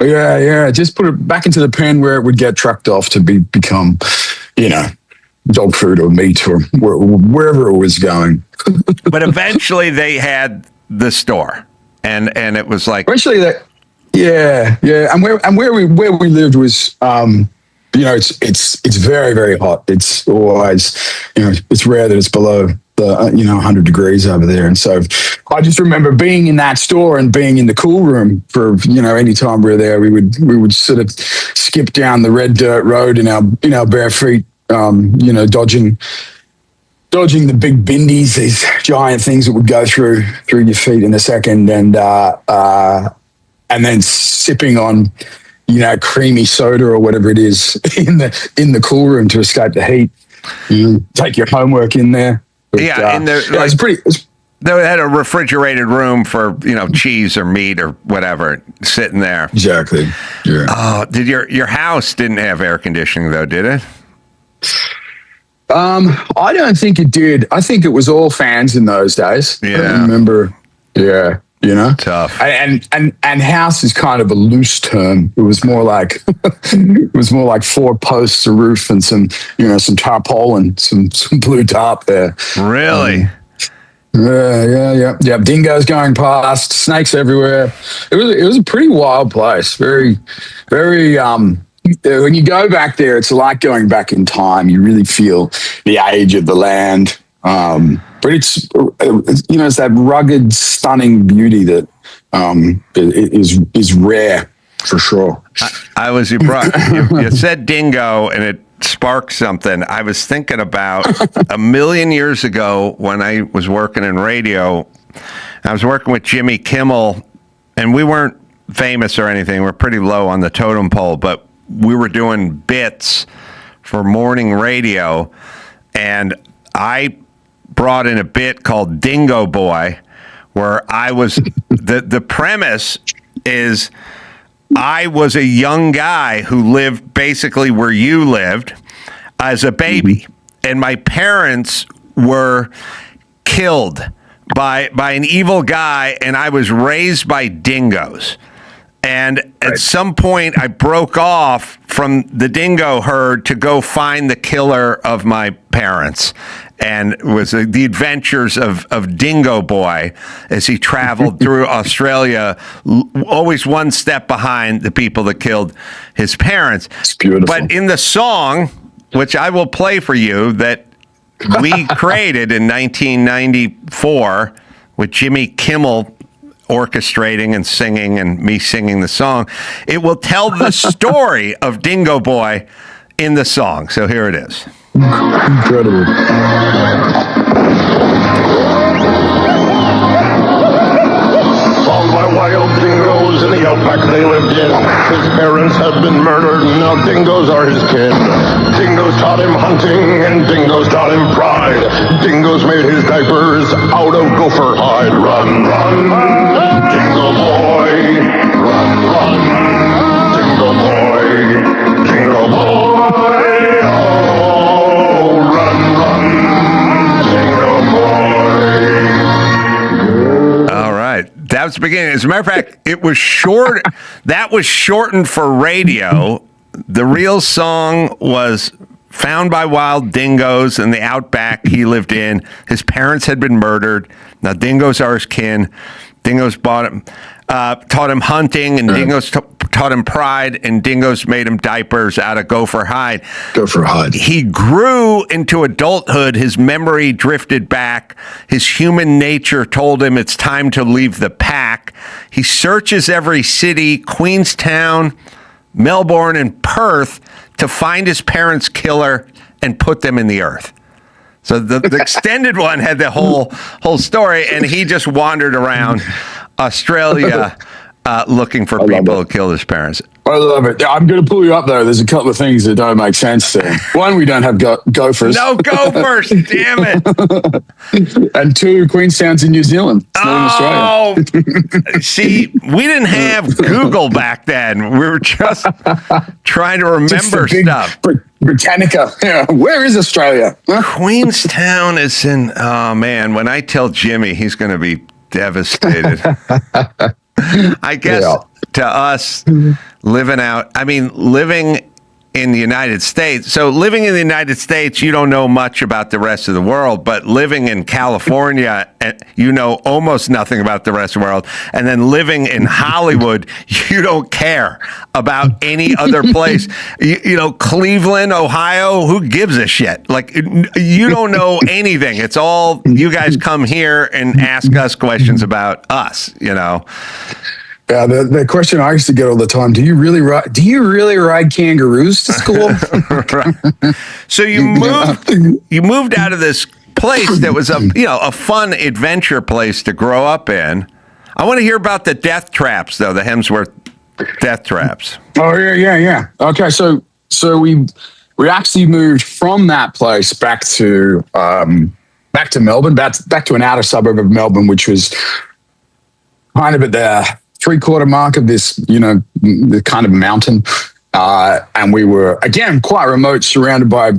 Yeah. Just put it back into the pen where it would get trucked off to become, dog food or meat or wherever it was going. But eventually they had the store, and it was like eventually that. Yeah, and where we lived was, it's very, very hot. It's always, it's rare that it's below the 100 degrees over there, and so I just remember being in that store and being in the cool room for any time we were there. We would sort of skip down the red dirt road in our bare feet, dodging the big bindies, these giant things that would go through your feet in a second, and then sipping on, creamy soda or whatever it is in the cool room to escape the heat. Take your homework in there. But, it's pretty. They had a refrigerated room for cheese or meat or whatever sitting there. Exactly. Yeah. Oh, did your house didn't have air conditioning though? Did it? I don't think it did. I think it was all fans in those days. Yeah. I remember. Yeah. Tough. And house is kind of a loose term. It was more like 4 posts, a roof, and some tarpaulin, some blue tarp there. Really? Yeah. Dingoes going past, snakes everywhere. It was a pretty wild place. Very, very. When you go back there, it's like going back in time. You really feel the age of the land. But it's it's that rugged, stunning beauty that is rare for sure. You said dingo, and it sparked something. I was thinking about a million years ago when I was working in radio. I was working with Jimmy Kimmel, and we weren't famous or anything. We're pretty low on the totem pole, but we were doing bits for morning radio, and I brought in a bit called Dingo Boy, where I was the premise is I was a young guy who lived basically where you lived as a baby, and my parents were killed by an evil guy, and I was raised by dingoes. And at some point, I broke off from the dingo herd to go find the killer of my parents. And it was the adventures of Dingo Boy as he traveled through Australia, always one step behind the people that killed his parents. It's beautiful. But in the song, which I will play for you, that we created in 1994 with Jimmy Kimmel orchestrating and singing and me singing the song, it will tell the story of Dingo Boy in the song. So here it is. Incredible. Found by wild dingoes in the outback they lived in. His parents had been murdered, now dingoes are his kin. Dingoes taught him hunting, and dingoes taught him pride. Dingoes made his diapers out of gopher hide. Run, run, Dingo Boy. Run, run, Dingo Boy. Dingo Boy. Oh, run, run, Dingo Boy. All right. That was the beginning. As a matter of fact, it was short. That was shortened for radio. The real song was found by wild dingoes in the outback he lived in. His parents had been murdered. Now dingoes are his kin. Dingoes taught him hunting, and dingoes taught him pride, and dingoes made him diapers out of gopher hide. Gopher hide. He grew into adulthood. His memory drifted back. His human nature told him it's time to leave the pack. He searches every city, Queenstown, Melbourne, and Perth, to find his parents' killer and put them in the earth. So the extended one had the whole story, and he just wandered around Australia looking for people who killed his parents. I love it. I'm going to pull you up, though. There's a couple of things that don't make sense there. One, we don't have gophers. No gophers, damn it. And two, Queenstown's in New Zealand. It's not in Australia. See, we didn't have Google back then. We were just trying to remember stuff. Britannica. Yeah. Where is Australia? Huh? Queenstown is in, oh man, when I tell Jimmy, he's going to be devastated. I guess to us, living in the United States. So living in the United States, you don't know much about the rest of the world, but living in California, you know almost nothing about the rest of the world. And then living in Hollywood, you don't care about any other place. You know, Cleveland, Ohio, who gives a shit? Like, you don't know anything. It's all, you guys come here and ask us questions about us, you know. Yeah, the question I used to get all the time: Do you really ride kangaroos to school? Right. So you moved out of this place that was a fun adventure place to grow up in. I want to hear about the death traps, though, the Hemsworth death traps. Oh yeah. Okay, so we actually moved from that place back to Melbourne, back to an outer suburb of Melbourne, which was kind of at the 3/4 mark of this, the kind of mountain. And we were, again, quite remote, surrounded by,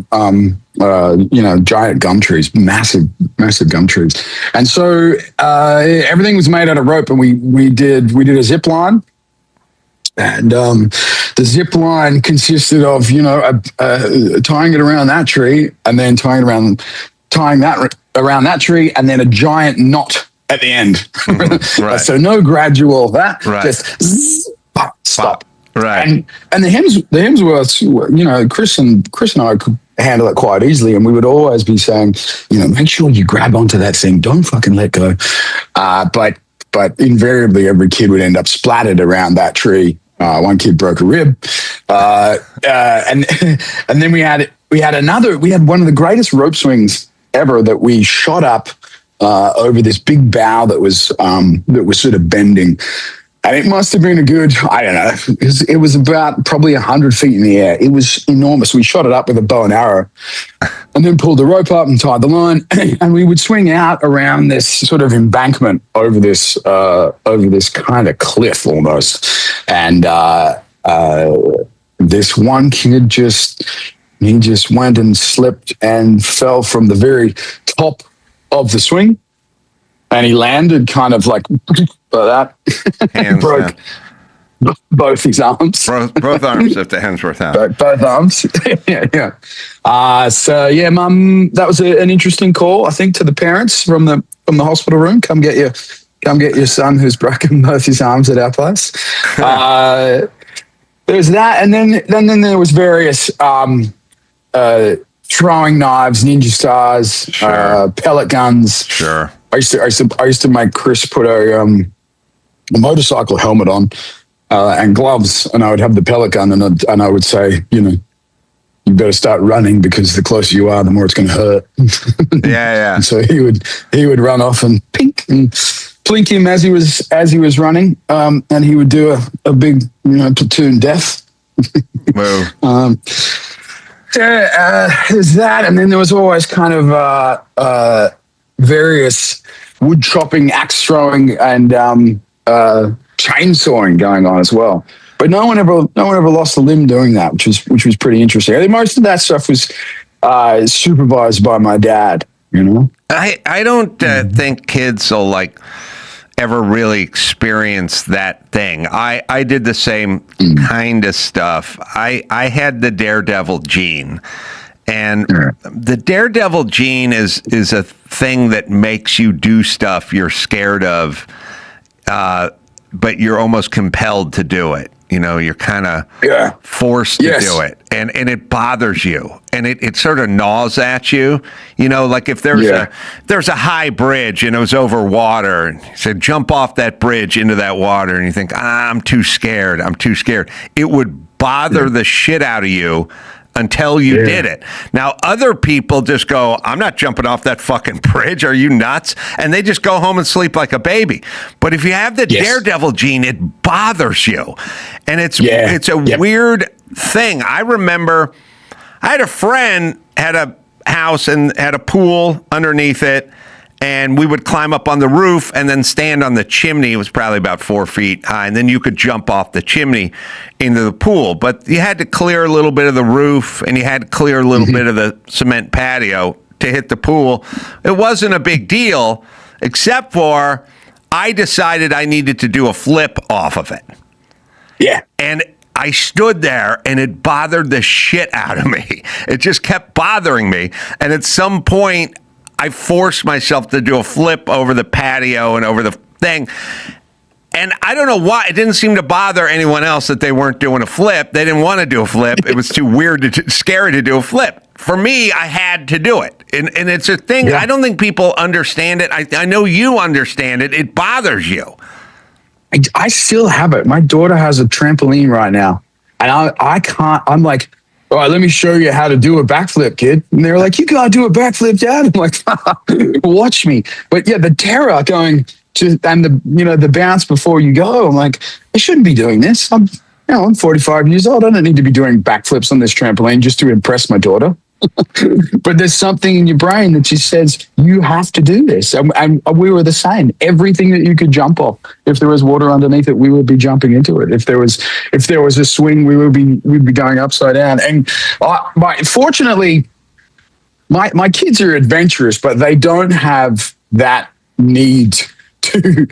giant gum trees, massive gum trees. And so everything was made out of rope, and we did a zip line. And the zip line consisted of, tying it around that tree, and then tying that around that tree, and then a giant knot at the end. Right. So no gradual just stop. Right. And the Hemsworths, Chris and I could handle it quite easily, and we would always be saying, make sure you grab onto that thing, don't fucking let go. But invariably every kid would end up splattered around that tree. One kid broke a rib. And then we had one of the greatest rope swings ever that we shot up over this big bough that was sort of bending, and it must have been a good, I don't know, it was about probably 100 feet in the air. It was enormous. We shot it up with a bow and arrow, and then pulled the rope up and tied the line, and we would swing out around this sort of embankment over this kind of cliff almost, and this one kid just went and slipped and fell from the very top of the swing, and he landed kind of like that. Hands broke both his arms. Both arms if the Hemsworth house. Both arms. yeah. So yeah, Mum, that was an interesting call, I think, to the parents from the hospital room. Come get your son who's broken both his arms at our place. There's that, and then there was various throwing knives, ninja stars, pellet guns. Sure. I used to make Chris put a motorcycle helmet on and gloves, and I would have the pellet gun, and I would say, you better start running because the closer you are, the more it's going to hurt. Yeah. And so he would run off and pink and plink him as he was running, and he would do a big platoon death. Move. There's that, and then there was always kind of various wood chopping, axe throwing, and chainsawing going on as well. But no one ever lost a limb doing that, which was pretty interesting. I think most of that stuff was supervised by my dad. I don't think kids will ever really experience that thing. I did the same kind of stuff. I had the daredevil gene. And the daredevil gene is a thing that makes you do stuff you're scared of, but you're almost compelled to do it. You're kind of forced to do it, and it bothers you, and it sort of gnaws at you. If there's a high bridge and it was over water, and you said jump off that bridge into that water, and you think I'm too scared. It would bother the shit out of you until you did it. Now, other people just go, I'm not jumping off that fucking bridge. Are you nuts? And they just go home and sleep like a baby. But if you have the daredevil gene, it bothers you. And it's a weird thing. I remember I had a friend had a house and had a pool underneath it. And we would climb up on the roof and then stand on the chimney. It was probably about 4 feet high. And then you could jump off the chimney into the pool. But you had to clear a little bit of the roof and you had to clear a little bit of the cement patio to hit the pool. It wasn't a big deal, except for I decided I needed to do a flip off of it. Yeah. And I stood there and it bothered the shit out of me. It just kept bothering me. And at some point, I forced myself to do a flip over the patio and over the thing. And I don't know why. It didn't seem to bother anyone else that they weren't doing a flip. They didn't want to do a flip. It was too weird, scary to do a flip. For me, I had to do it. And it's a thing. Yeah. I don't think people understand it. I know you understand it. It bothers you. I still have it. My daughter has a trampoline right now. And I can't. I'm like, all right, let me show you how to do a backflip, kid. And they're like, you gotta do a backflip, Dad. I'm like, watch me. But yeah, the terror going to, and the bounce before you go. I'm like, I shouldn't be doing this. I'm 45 years old. I don't need to be doing backflips on this trampoline just to impress my daughter. But there's something in your brain that just says you have to do this, and we were the same. Everything that you could jump off, if there was water underneath it, we would be jumping into it. If there was a swing, we'd be going upside down. And fortunately, my kids are adventurous, but they don't have that need to.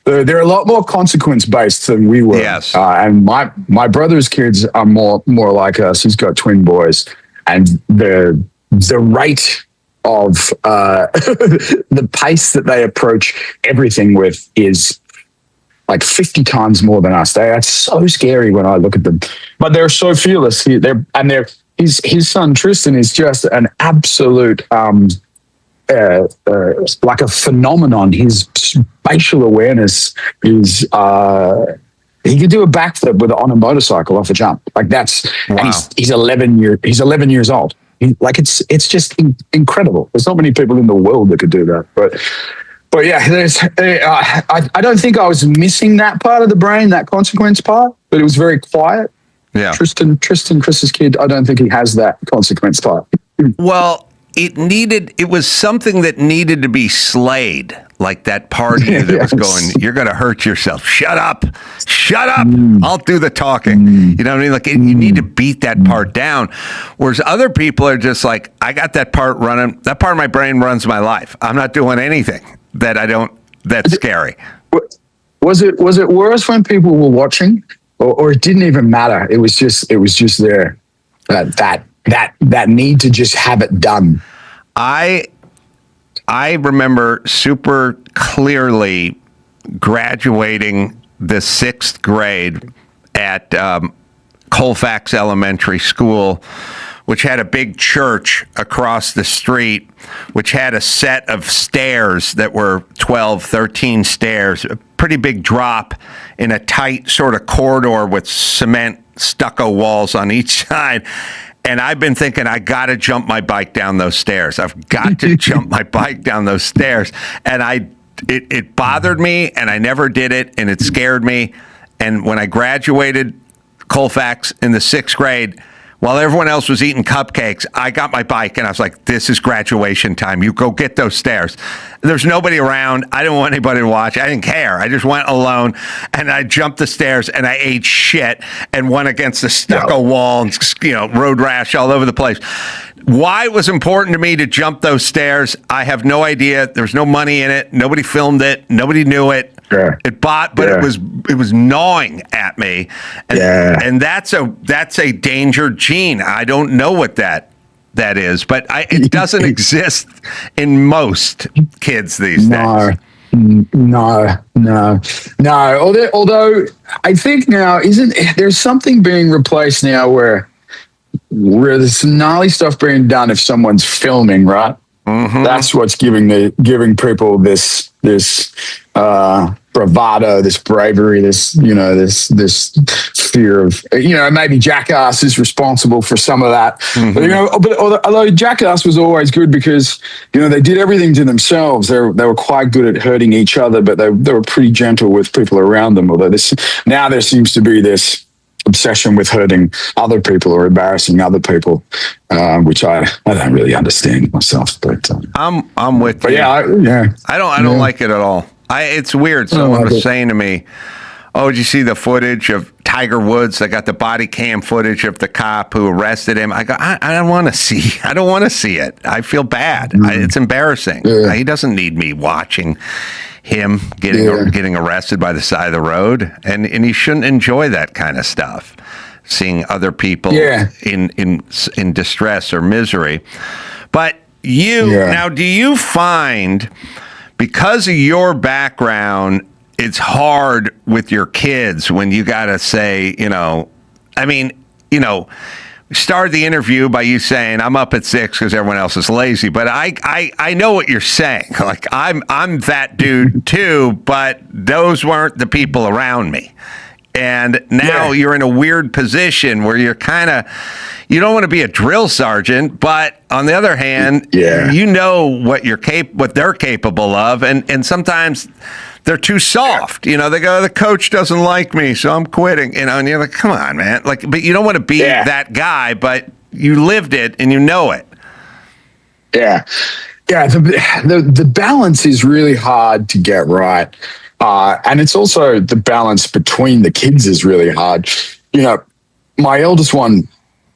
They're a lot more consequence based than we were. Yes. And my brother's kids are more like us. He's got twin boys. And the rate of the pace that they approach everything with is like 50 times more than us. They are so scary when I look at them, but they're so fearless. His son Tristan is just an absolute like a phenomenon. His spatial awareness is. He could do a backflip on a motorcycle off a jump. Like that's, wow. And he's 11 years old. It's just incredible. There's not many people in the world that could do that. But yeah, I don't think I was missing that part of the brain, that consequence part, but it was very quiet. Yeah. Tristan, Chris's kid, I don't think he has that consequence part. Well, it was something that needed to be slayed. Like that part of you that was going, you're going to hurt yourself. Shut up. I'll do the talking. You know what I mean? Like you need to beat that part down. Whereas other people are just like, I got that part running. That part of my brain runs my life. I'm not doing anything that's scary. Was it worse when people were watching? or it didn't even matter. It was just there. That need to just have it done. I remember super clearly graduating the 6th grade at Colfax Elementary School, which had a big church across the street, which had a set of stairs that were 12, 13 stairs, a pretty big drop in a tight sort of corridor with cement stucco walls on each side. And I've been thinking, I got to jump my bike down those stairs. I've got to jump my bike down those stairs. And it bothered me, and I never did it, and it scared me. And when I graduated Colfax in the 6th grade, while everyone else was eating cupcakes, I got my bike, and I was like, this is graduation time. You go get those stairs. There's nobody around. I didn't want anybody to watch. I didn't care. I just went alone, and I jumped the stairs, and I ate shit and went against the stucco wall and, road rash all over the place. Why it was important to me to jump those stairs, I have no idea. There was no money in it. Nobody filmed it. Nobody knew it. Sure. It was gnawing at me, and that's a danger gene. I don't know what that is, but it doesn't exist in most kids these days. No. Although I think now there's something being replaced now where there's some gnarly stuff being done if someone's filming, right? Mm-hmm. That's what's giving people this bravado, this bravery, this fear of, maybe Jackass is responsible for some of that. Mm-hmm. But although Jackass was always good because, they did everything to themselves. They were quite good at hurting each other, but they were pretty gentle with people around them. Although now there seems to be this obsession with hurting other people or embarrassing other people, which I don't really understand myself. But I'm with you. I don't like it at all. It's weird. Someone was saying to me, "Oh, did you see the footage of Tiger Woods? I got the body cam footage of the cop who arrested him." I go, I don't want to see. I don't want to see it. I feel bad. It's embarrassing. He doesn't need me watching him getting arrested by the side of the road, and he shouldn't enjoy that kind of stuff, seeing other people in distress or misery. But now, do you find, because of your background, it's hard with your kids when you got to say, we started the interview by you saying, I'm up at 6 because everyone else is lazy. But I know what you're saying. Like, I'm that dude too, but those weren't the people around me. And now you're in a weird position where you're you don't want to be a drill sergeant, but on the other hand, you know what what they're capable of. And sometimes they're too soft. They go, the coach doesn't like me, so I'm quitting. And you're like, come on, man. But you don't want to be that guy, but you lived it and you know it. Yeah. The balance is really hard to get right. And it's also the balance between the kids is really hard. My eldest one,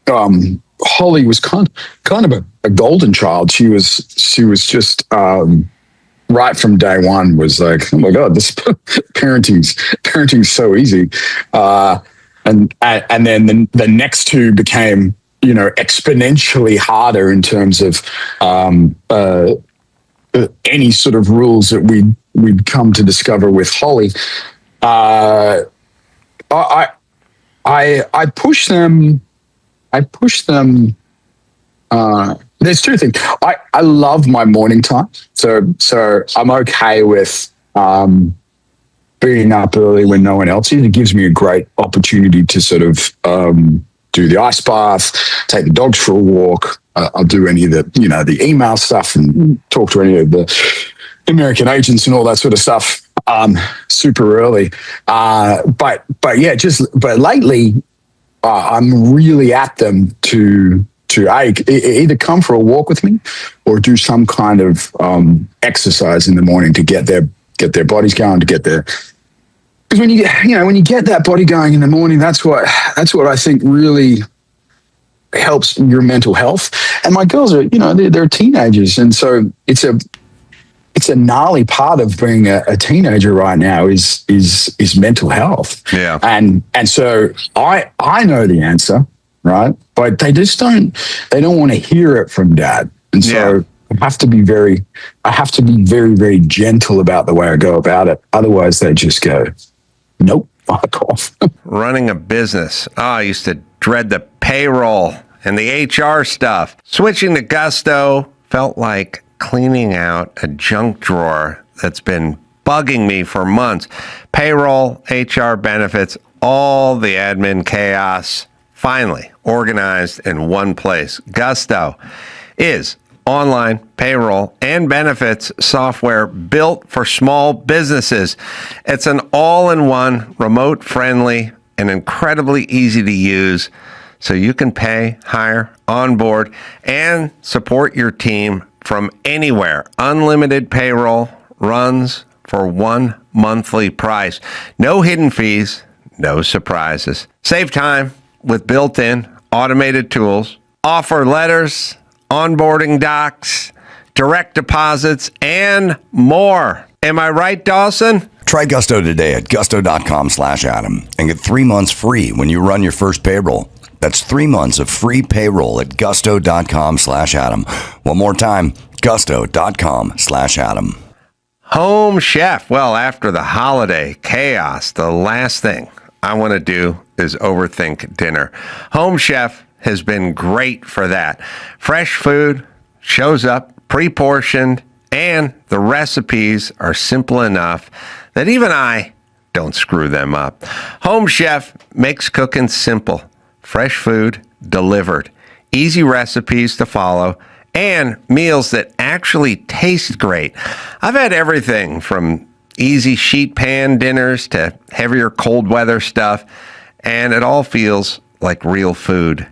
Holly, was kind of a golden child. She was just right from day one was like, oh my God, this parenting's so easy. And then the next two became, exponentially harder in terms of any sort of rules that we'd come to discover with Holly. I push them. There's two things. I love my morning time, so I'm okay with being up early when no one else is. It gives me a great opportunity to sort of do the ice bath, take the dogs for a walk. I'll do any of the email stuff and talk to any of the American agents and all that sort of stuff super early. But lately I'm really at them to either come for a walk with me or do some kind of exercise in the morning to get their bodies going, because when you get that body going in the morning, that's what I think really helps your mental health. And my girls are, they're teenagers, and so it's it's a gnarly part of being a teenager right now is mental health. Yeah. And so I know the answer, right? But they don't want to hear it from dad. And so I have to be very, very gentle about the way I go about it. Otherwise they just go, nope, fuck off. Running a business. I used to dread the payroll and the HR stuff. Switching to Gusto felt like cleaning out a junk drawer that's been bugging me for months. Payroll, HR benefits, all the admin chaos, finally organized in one place. Gusto is online payroll and benefits software built for small businesses. It's an all-in-one, remote-friendly, and incredibly easy to use, so you can pay, hire, onboard, and support your team from anywhere. Unlimited payroll runs for one monthly price. No hidden fees, no surprises. Save time with built-in automated tools. Offer letters, onboarding docs, direct deposits, and more. Am I right, Dawson? Try Gusto today at gusto.com/Adam and get 3 months free when you run your first payroll. That's 3 months of free payroll at gusto.com/Adam. One more time, gusto.com/Adam. Home chef. Well, after the holiday chaos, the last thing I want to do is overthink dinner. Home chef has been great for that. Fresh food shows up pre-portioned, and the recipes are simple enough that even I don't screw them up. Home Chef makes cooking simple. Fresh food delivered. Easy recipes to follow, and meals that actually taste great. I've had everything from easy sheet pan dinners to heavier cold weather stuff, and it all feels like real food.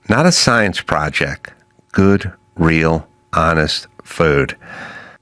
Not a science project. Good, real, honest food.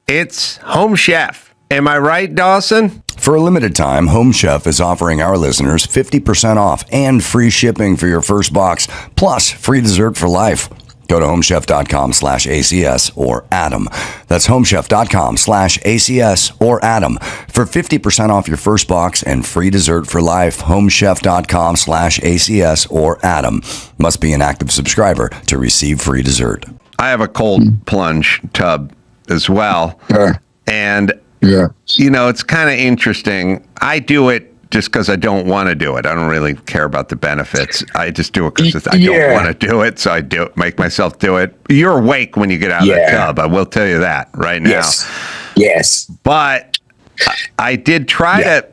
It's Home Chef. Am I right, Dawson? For a limited time, Home Chef is offering our listeners 50% off and free shipping for your first box, plus free dessert for life. Go to homechef.com/ACS or Adam. That's homechef.com/ACS or Adam for 50% off your first box and free dessert for life. Homechef.com/ACS or Adam. Must be an active subscriber to receive free dessert. I have a cold plunge tub as well. And, you know, it's kind of interesting. I do it just because I don't want to do it. I don't really care about the benefits. I just do it because I don't want to do it, so I make myself do it. You're awake when you get out of the tub. I will tell you that right now. Yes. But I did try to,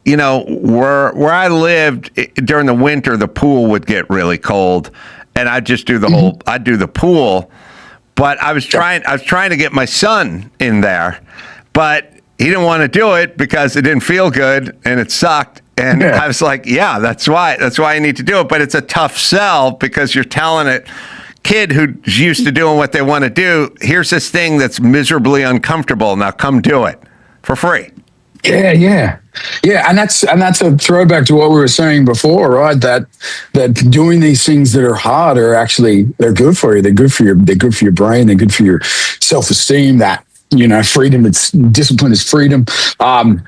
you know, where I lived during the winter, the pool would get really cold, and I'd just do the whole. I'd do the pool, but I was trying to get my son in there, but he didn't want to do it because it didn't feel good and it sucked. And I was like, yeah, that's why I need to do it. But it's a tough sell because you're telling a kid who's used to doing what they want to do, here's this thing that's miserably uncomfortable. Now come do it for free. Yeah. And that's a throwback to what we were saying before, right? That doing these things that are hard are actually, they're good for you. They're good for your brain. They're good for your self-esteem. That, you know, freedom, discipline is freedom. I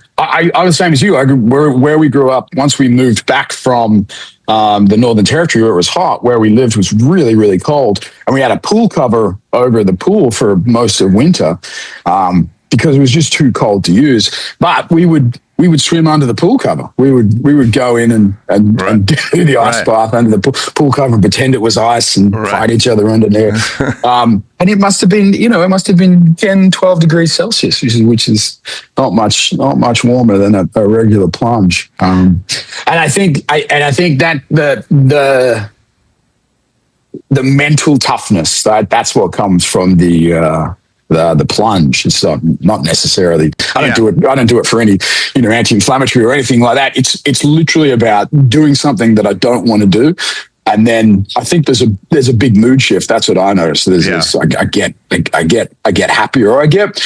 was the same as you. Where we grew up, once we moved back from the Northern Territory where it was hot, where we lived was really, really cold. And we had a pool cover over the pool for most of winter because it was just too cold to use. But we would swim under the pool cover. We would go in and do the ice bath under the pool cover and pretend it was ice and fight each other under there. And it must have been 10, 12 degrees Celsius, which is not much warmer than a regular plunge. And I think that the mental toughness, that's what comes from the plunge. It's not necessarily. I don't do it for any anti-inflammatory or anything like that. It's literally about doing something that I don't want to do, and then I think there's a big mood shift. That's what I notice. I get happier. I get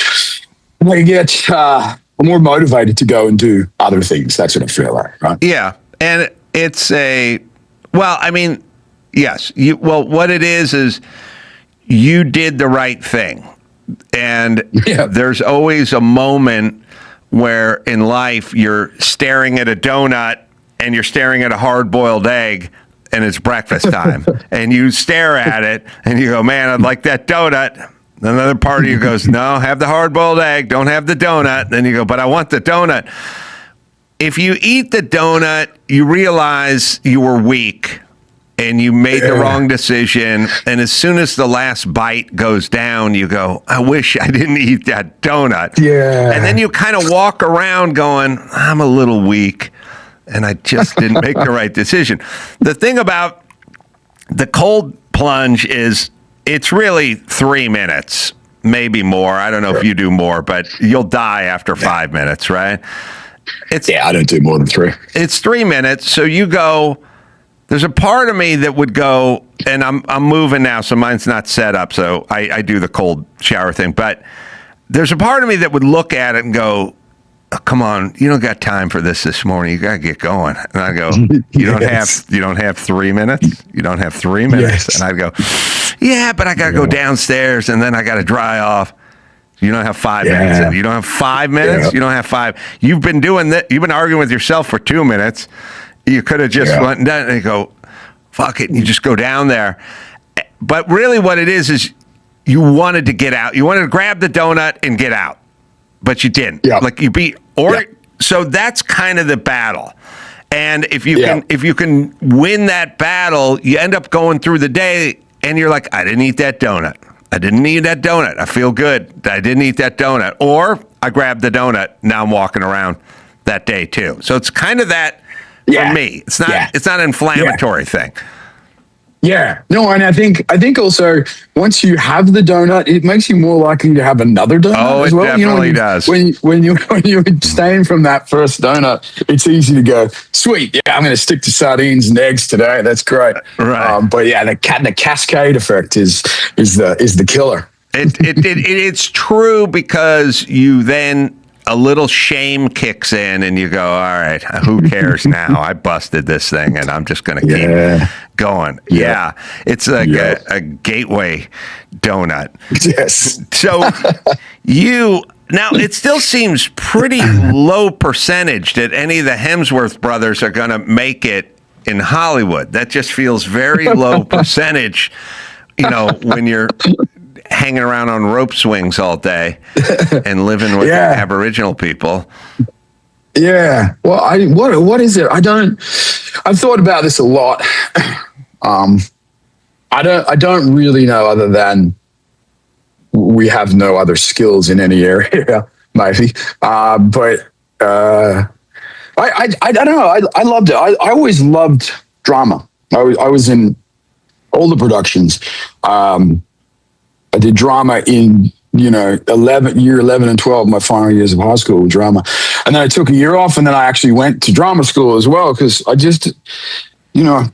more motivated to go and do other things. That's what I feel like. Right? Yeah, and it's yes. What it is you did the right thing. And there's always a moment where in life you're staring at a donut and you're staring at a hard-boiled egg and it's breakfast time. And you stare at it and you go, man, I'd like that donut. Another part of you goes, no, have the hard-boiled egg, don't have the donut. Then you go, but I want the donut. If you eat the donut, you realize you were weak and you made the wrong decision. And as soon as the last bite goes down, you go, I wish I didn't eat that donut. Yeah. And then you kind of walk around going, I'm a little weak and I just didn't make the right decision. The thing about the cold plunge is it's really 3 minutes, maybe more. I don't know if you do more, but you'll die after 5 minutes, right? I don't do more than 3. It's 3 minutes. So you go, there's a part of me that would go, and I'm moving now, so mine's not set up, so I do the cold shower thing. But there's a part of me that would look at it and go, oh, come on, you don't got time for this morning. You got to get going. And I go, you don't have 3 minutes? You don't have 3 minutes? And I'd go, yeah, but I got to go downstairs and then I got to dry off. You don't have 5 minutes. And you don't have 5 minutes? Yeah. You don't have 5. You've been doing that. You've been arguing with yourself for 2 minutes. You could have just went and done it and go, fuck it. And you just go down there. But really what it is you wanted to get out. You wanted to grab the donut and get out. But you didn't. Yeah. Like so that's kind of the battle. And if you can win that battle, you end up going through the day and you're like, I didn't eat that donut. I didn't eat that donut. I feel good. I didn't eat that donut. Or I grabbed the donut. Now I'm walking around that day too. So it's kind of that for me. It's not an inflammatory thing. Yeah, no, and I think also once you have the donut, it makes you more likely to have another donut as well. Definitely does. When you abstain from that first donut, it's easy to go, sweet, yeah, I'm going to stick to sardines and eggs today. That's great. Right. But yeah, the cascade effect is the killer. It's true because you then. A little shame kicks in and you go, all right, who cares now? I busted this thing and I'm just going to keep going. Yeah. It's like a gateway donut. Yes. So now it still seems pretty low percentage that any of the Hemsworth brothers are going to make it in Hollywood. That just feels very low percentage, when you're hanging around on rope swings all day and living with Aboriginal people. Yeah. Well, what is it? I've thought about this a lot. I don't really know other than we have no other skills in any area, maybe. But I don't know. I loved it. I always loved drama. I was in all the productions. I did drama in, year 11 and 12, my final years of high school with drama. And then I took a year off and then I actually went to drama school as well because I just, I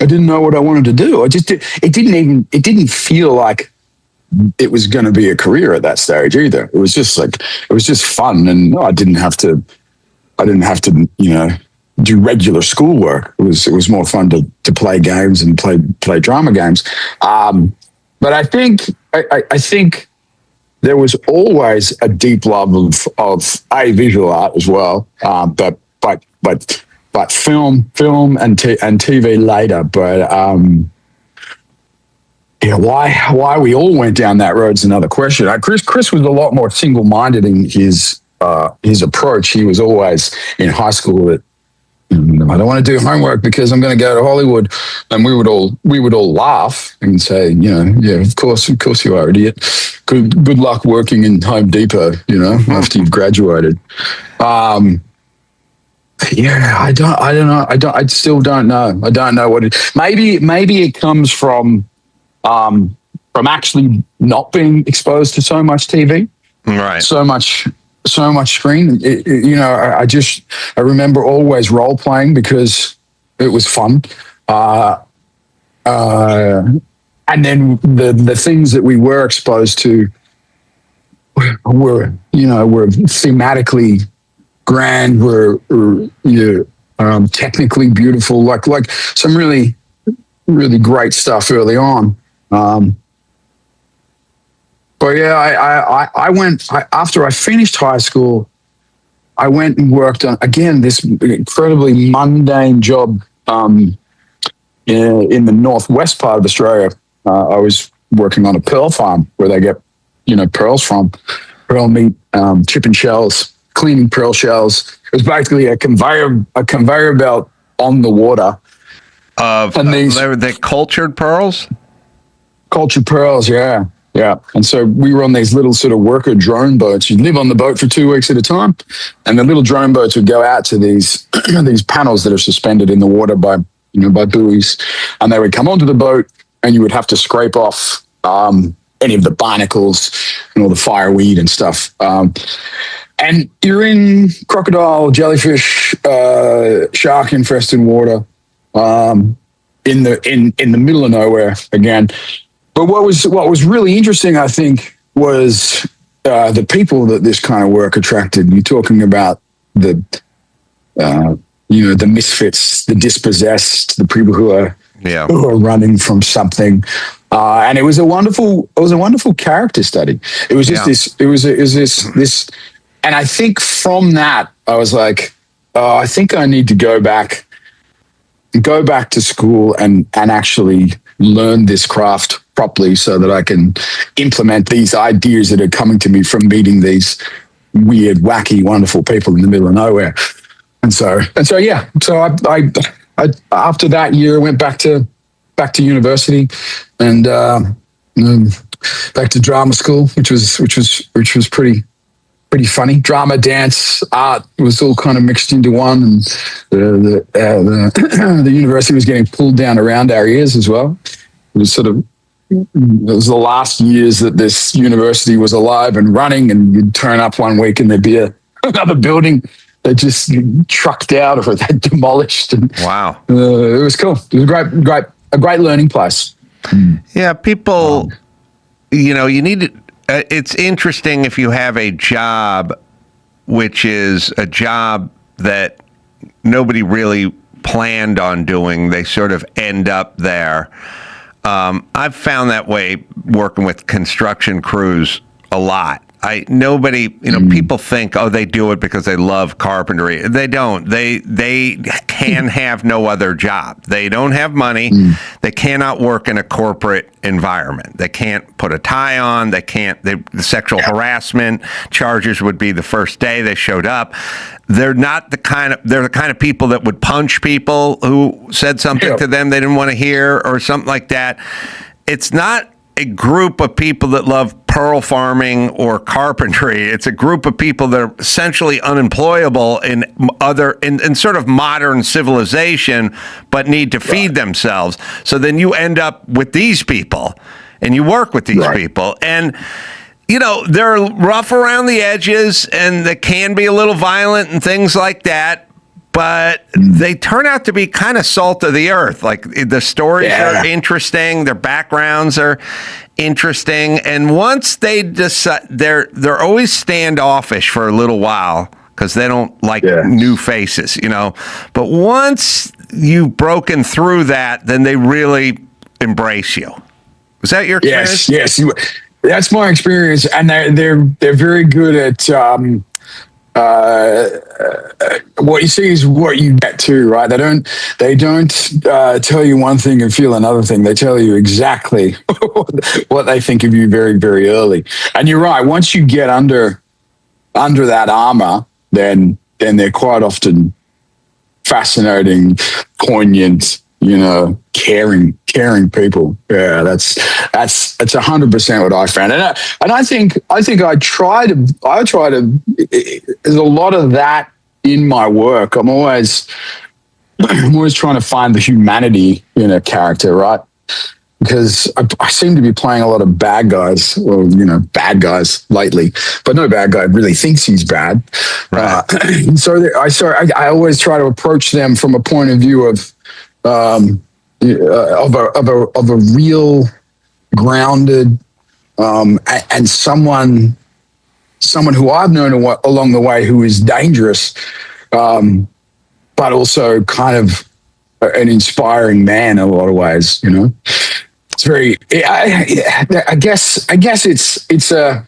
didn't know what I wanted to do. It didn't feel like it was going to be a career at that stage either. It was just fun and I didn't have to, do regular schoolwork. It was more fun to play games and play drama games. But I think there was always a deep love of visual art as well. But film and TV later. But why we all went down that road is another question. Chris was a lot more single-minded in his approach. He was always in high school that, I don't want to do homework because I'm going to go to Hollywood, and we would all laugh and say, of course you are, idiot. Good luck working in Home Depot, after you've graduated. I still don't know. I don't know what it. Maybe it comes from actually not being exposed to so much TV, right? So much screen. I remember always role playing because it was fun. And then the things that we were exposed to were thematically grand, were technically beautiful, like some really, really great stuff early on. But yeah, I went after I finished high school. I went and worked on again this incredibly mundane job in the northwest part of Australia. I was working on a pearl farm where they get pearls from, pearl meat, chipping shells, cleaning pearl shells. It was basically a conveyor belt on the water. And they cultured pearls? Cultured pearls, yeah. Yeah. And so we were on these little sort of worker drone boats. You'd live on the boat for 2 weeks at a time. And the little drone boats would go out to these these panels that are suspended in the water by buoys. And they would come onto the boat and you would have to scrape off any of the barnacles and all the fireweed and stuff. And you're in crocodile, jellyfish, shark infested water in the middle of nowhere again. But what was really interesting, I think, was the people that this kind of work attracted. You're talking about the misfits, the dispossessed, the people who are running from something, and it was a wonderful character study. It was just this, and I think from that I was like, I think I need to go back to school and actually learn this craft properly so that I can implement these ideas that are coming to me from meeting these weird, wacky, wonderful people in the middle of nowhere. And so yeah. So I after that year I went back to university and back to drama school, which was pretty funny. Drama, dance, art was all kind of mixed into one, and the university was getting pulled down around our ears as well. It was the last years that this university was alive and running, and you'd turn up one week and there'd be another building that just trucked out or they demolished. And, wow. It was cool. It was a great learning place. Yeah, people, you need to, it's interesting if you have a job, which is a job that nobody really planned on doing. They sort of end up there. I've found that way working with construction crews a lot. People think, they do it because they love carpentry. They don't. They can have no other job. They don't have money. They cannot work in a corporate environment. They can't put a tie on. The sexual harassment charges would be the first day they showed up. They're the kind of people that would punch people who said something to them they didn't want to hear or something like that. It's not a group of people that love pearl farming or carpentry. It's a group of people that are essentially unemployable in sort of modern civilization, but need to feed themselves. So then you end up with these people and you work with these people, and they're rough around the edges and they can be a little violent and things like that. But they turn out to be kind of salt of the earth. Like the stories are interesting, their backgrounds are interesting, and once they decide, they're always standoffish for a little while because they don't like new faces, But once you've broken through that, then they really embrace you. Was that your experience? Yes, that's my experience, and they're very good at. What you see is what you get too, right? They don't tell you one thing and feel another thing. They tell you exactly what they think of you very, very early. And you're right. Once you get under that armor, then they're quite often fascinating, poignant, caring people. Yeah, that's 100% what I found, and I think I try to. There's a lot of that in my work. I'm always trying to find the humanity in a character, right? Because I seem to be playing a lot of bad guys, bad guys lately, but no bad guy really thinks he's bad. Right. I always try to approach them from a point of view of a real grounded and someone who I've known along the way who is dangerous, but also kind of an inspiring man in a lot of ways, It's very. I guess it's a.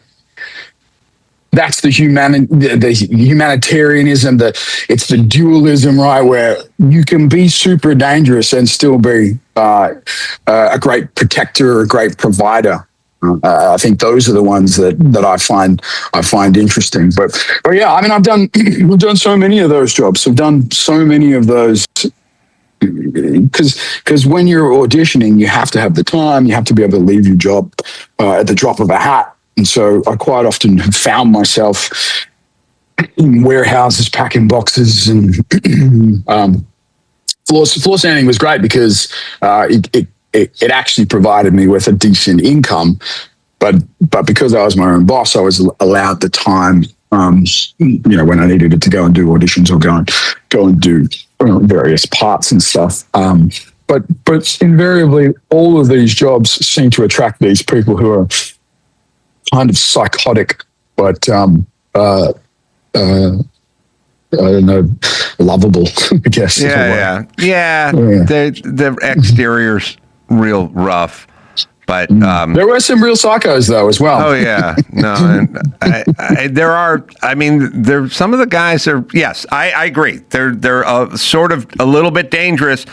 That's the humanitarianism. It's the dualism, right? Where you can be super dangerous and still be a great protector, or a great provider. I think those are the ones that I find interesting. But yeah, I mean, we've done so many of those jobs. I've done so many of those. Because when you're auditioning, you have to have the time. You have to be able to leave your job at the drop of a hat. And so I quite often have found myself in warehouses packing boxes. And floor sanding was great because it actually provided me with a decent income. But because I was my own boss, I was allowed the time. When I needed it to go and do auditions or go and do various parts and stuff. But invariably, all of these jobs seem to attract these people who are kind of psychotic, but I don't know, lovable, I guess. Yeah. The exterior's real rough. But there were some real psychos though as well. Oh yeah, no, and there are. I mean, some of the guys are. Yes, I agree. They're sort of a little bit dangerous.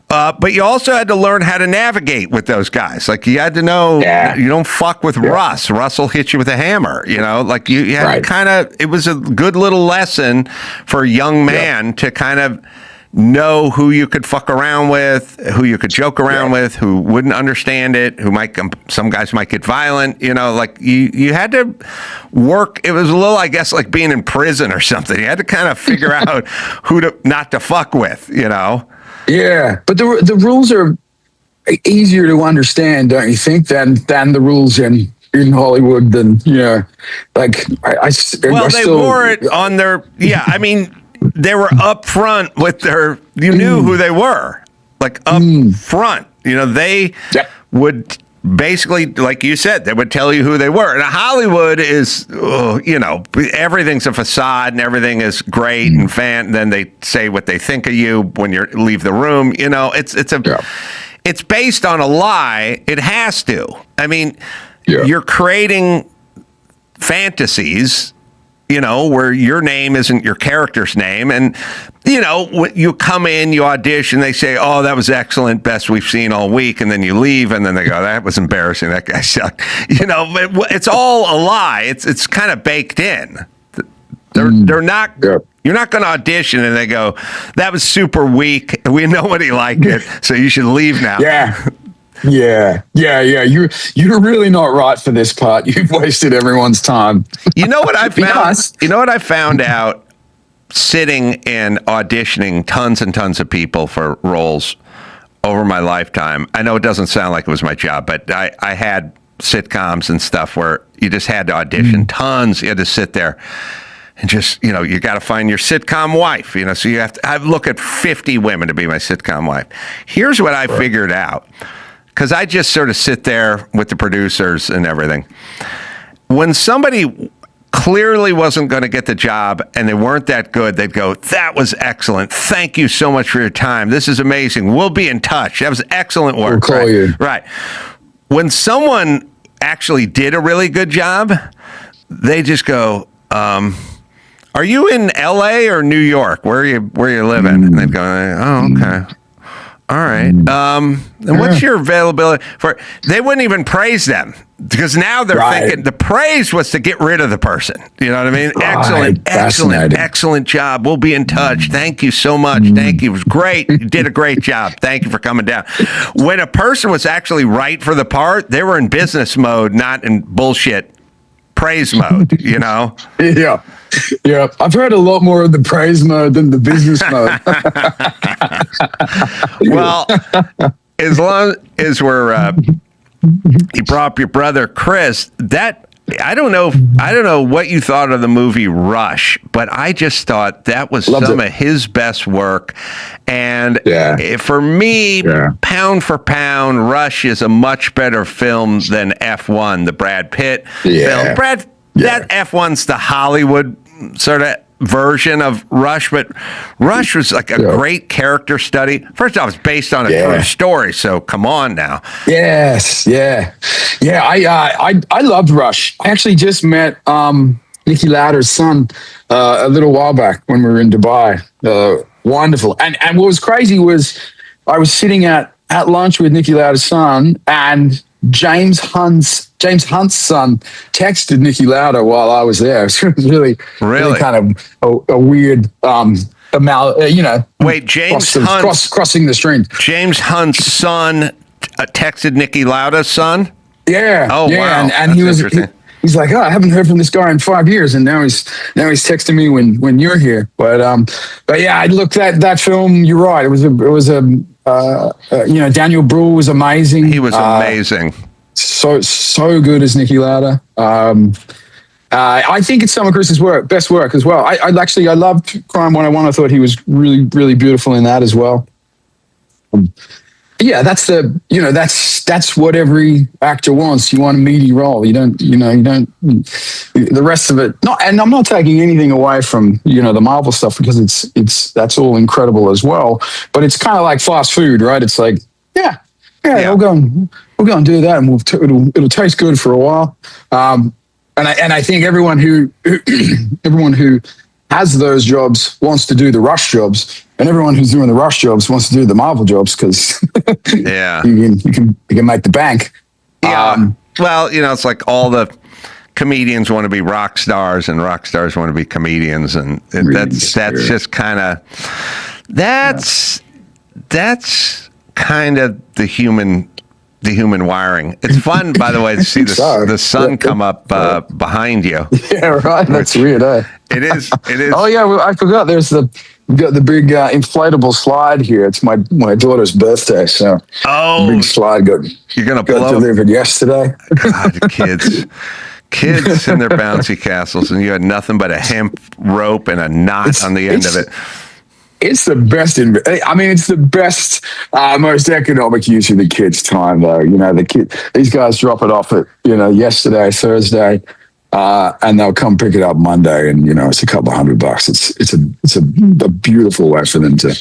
But you also had to learn how to navigate with those guys. Like you had to know you don't fuck with Russ. Russ will hit you with a hammer. Like you had to kind of. It was a good little lesson for a young man to kind of know who you could fuck around with, who you could joke around with, who wouldn't understand it, some guys might get violent, like you had to work. It was a little, I guess, like being in prison or something. You had to kind of figure out who not to fuck with, Yeah, but the rules are easier to understand, don't you think, than the rules in Hollywood? Than like they wore it on their. Yeah, I mean. They were up front with you knew who they were, like up front. They would basically, like you said, they would tell you who they were. And Hollywood is, everything's a facade and everything is great and then they say what they think of you when you leave the room. It's based on a lie. It has to. I mean, you're creating fantasies. Where your name isn't your character's name. And, when you come in, you audition, they say, oh, that was excellent, best we've seen all week. And then you leave, and then they go, that was embarrassing, that guy sucked. It's all a lie. It's kind of baked in. They're not, you're not going to audition and they go, that was super weak. We nobody liked it, so you should leave now. Yeah. You're really not right for this part. You've wasted everyone's time. You know what I found? You know what I found out sitting and auditioning tons and tons of people for roles over my lifetime. I know it doesn't sound like it was my job, but I had sitcoms and stuff where you just had to audition tons. You had to sit there and just, you got to find your sitcom wife, so you have to, I look at 50 women to be my sitcom wife. Here's what I figured out. Because I just sort of sit there with the producers and everything. When somebody clearly wasn't going to get the job and they weren't that good, they'd go, that was excellent. Thank you so much for your time. This is amazing. We'll be in touch. That was excellent work. We'll call you. Right. When someone actually did a really good job, they just go, are you in LA or New York? Where are you living? And they'd go, oh, okay. All right. And what's your availability for? They wouldn't even praise them because now they're thinking the praise was to get rid of the person. You know what I mean? Excellent job. We'll be in touch. Thank you so much. Thank you. It was great. You did a great job. Thank you for coming down. When a person was actually right for the part, they were in business mode, not in bullshit praise mode, Yeah, I've heard a lot more of the praise mode than the business mode. Well, as long as you brought up your brother Chris, I don't know what you thought of the movie Rush, but I just thought that was some of his best work. And for me, pound for pound, Rush is a much better film than F1, the Brad Pitt film. That F1's the Hollywood sort of version of Rush, but Rush was like a great character study. First off, it's based on a true story, so come on now. Yes, yeah. I loved Rush. I actually just met Nicky Lauder's son a little while back when we were in Dubai. Wonderful. And what was crazy was I was sitting at lunch with Nicky Lauder's son, and James Hunt's son texted Nicky Lauder while I was there. So it was really kind of a weird, Wait, James Hunt crossing the stream. James Hunt's son texted Nicky Lauder's son? Yeah. Oh, yeah. wow. And he's like, I haven't heard from this guy in 5 years, and now he's texting me when you're here. But yeah, I looked at that film. You're right. It was a Daniel Bruhl was amazing. He was amazing. So good as Nicky Lauder. I think it's some of Chris's best work as well. I loved Crime 101. I thought he was really, really beautiful in that as well. Yeah, that's what every actor wants. You want a meaty role. You don't the rest of it. And I'm not taking anything away from, the Marvel stuff, because that's all incredible as well. But it's kind of like fast food, right? It's like, we'll go and do that, and it'll taste good for a while. And I think everyone who has those jobs wants to do the Rush jobs, and everyone who's doing the Rush jobs wants to do the Marvel jobs, because you can make the bank. Yeah. Well, it's like all the comedians want to be rock stars, and rock stars want to be comedians, and that's just kind of that's kind of the human wiring. It's fun, by the way, to see the sun come up behind you. Yeah, right. That's weird, eh? It is. Oh yeah, I forgot. We've got the big inflatable slide here. It's my daughter's birthday, so the big slide got delivered yesterday. God, kids in their bouncy castles, and you had nothing but a hemp rope and a knot on the end of it. It's the best. It's the best, most economic use of the kids' time, though. These guys drop it off at yesterday, Thursday, and they'll come pick it up Monday, and it's a couple of $100. It's a beautiful way for them to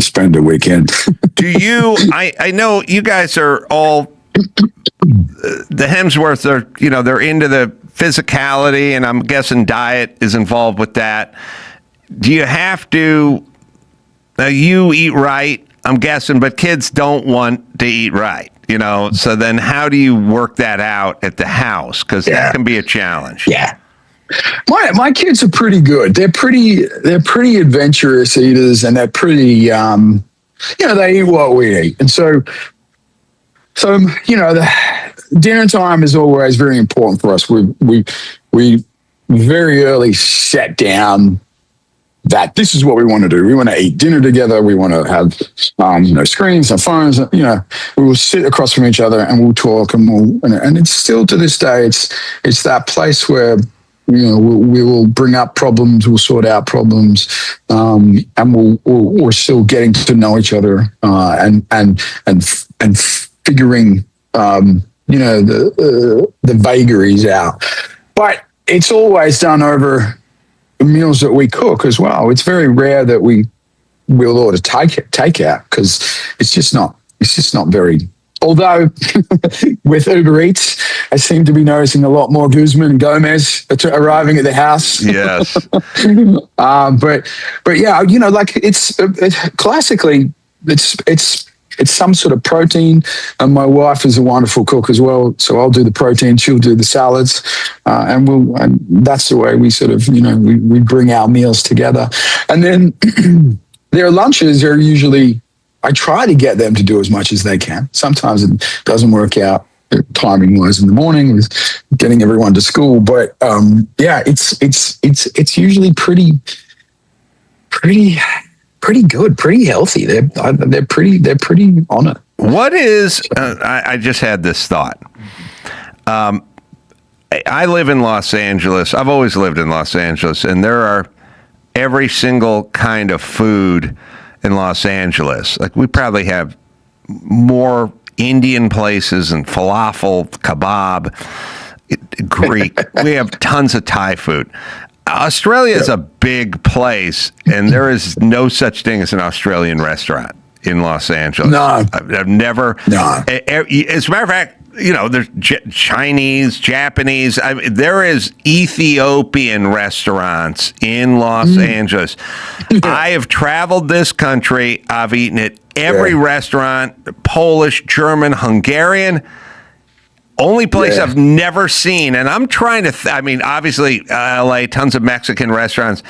spend a weekend. Do you? I know you guys are all the Hemsworths are. They're into the physicality, and I'm guessing diet is involved with that. Do you have to? Now, you eat right, I'm guessing, but kids don't want to eat right, So then how do you work that out at the house? Because that can be a challenge. Yeah. My kids are pretty good. They're pretty adventurous eaters, and they're pretty, they eat what we eat. And so the dinner time is always very important for us. We very early set down that this is what we want to do. We want to eat dinner together. We want to have, screens and phones. We will sit across from each other and we'll talk, and it's still to this day. It's that place where we will bring up problems, we'll sort out problems, and we're still getting to know each other and figuring the vagaries out. But it's always done over the meals that we cook as well. It's very rare that we'll order takeout, because it's just not very. Although with Uber Eats, I seem to be noticing a lot more Guzman and Gomez arriving at the house. Yes. But yeah, it's classically it's some sort of protein, and my wife is a wonderful cook as well. So I'll do the protein, she'll do the salads, and that's the way we sort of we bring our meals together. And then their lunches are usually, I try to get them to do as much as they can. Sometimes it doesn't work out timing wise in the morning with getting everyone to school, but it's usually pretty good, pretty healthy. They're pretty on it. What is? I just had this thought. I live in Los Angeles. I've always lived in Los Angeles, and there are every single kind of food in Los Angeles. Like, we probably have more Indian places and falafel, kebab, Greek. We have tons of Thai food. Australia is a big place, and there is no such thing as an Australian restaurant in Los Angeles. No. I've never. No. As a matter of fact, there's Chinese, Japanese. There is Ethiopian restaurants in Los Angeles. I have traveled this country. I've eaten at every restaurant, Polish, German, Hungarian. Only place I've never seen, and I'm trying to. Obviously, LA, tons of Mexican restaurants.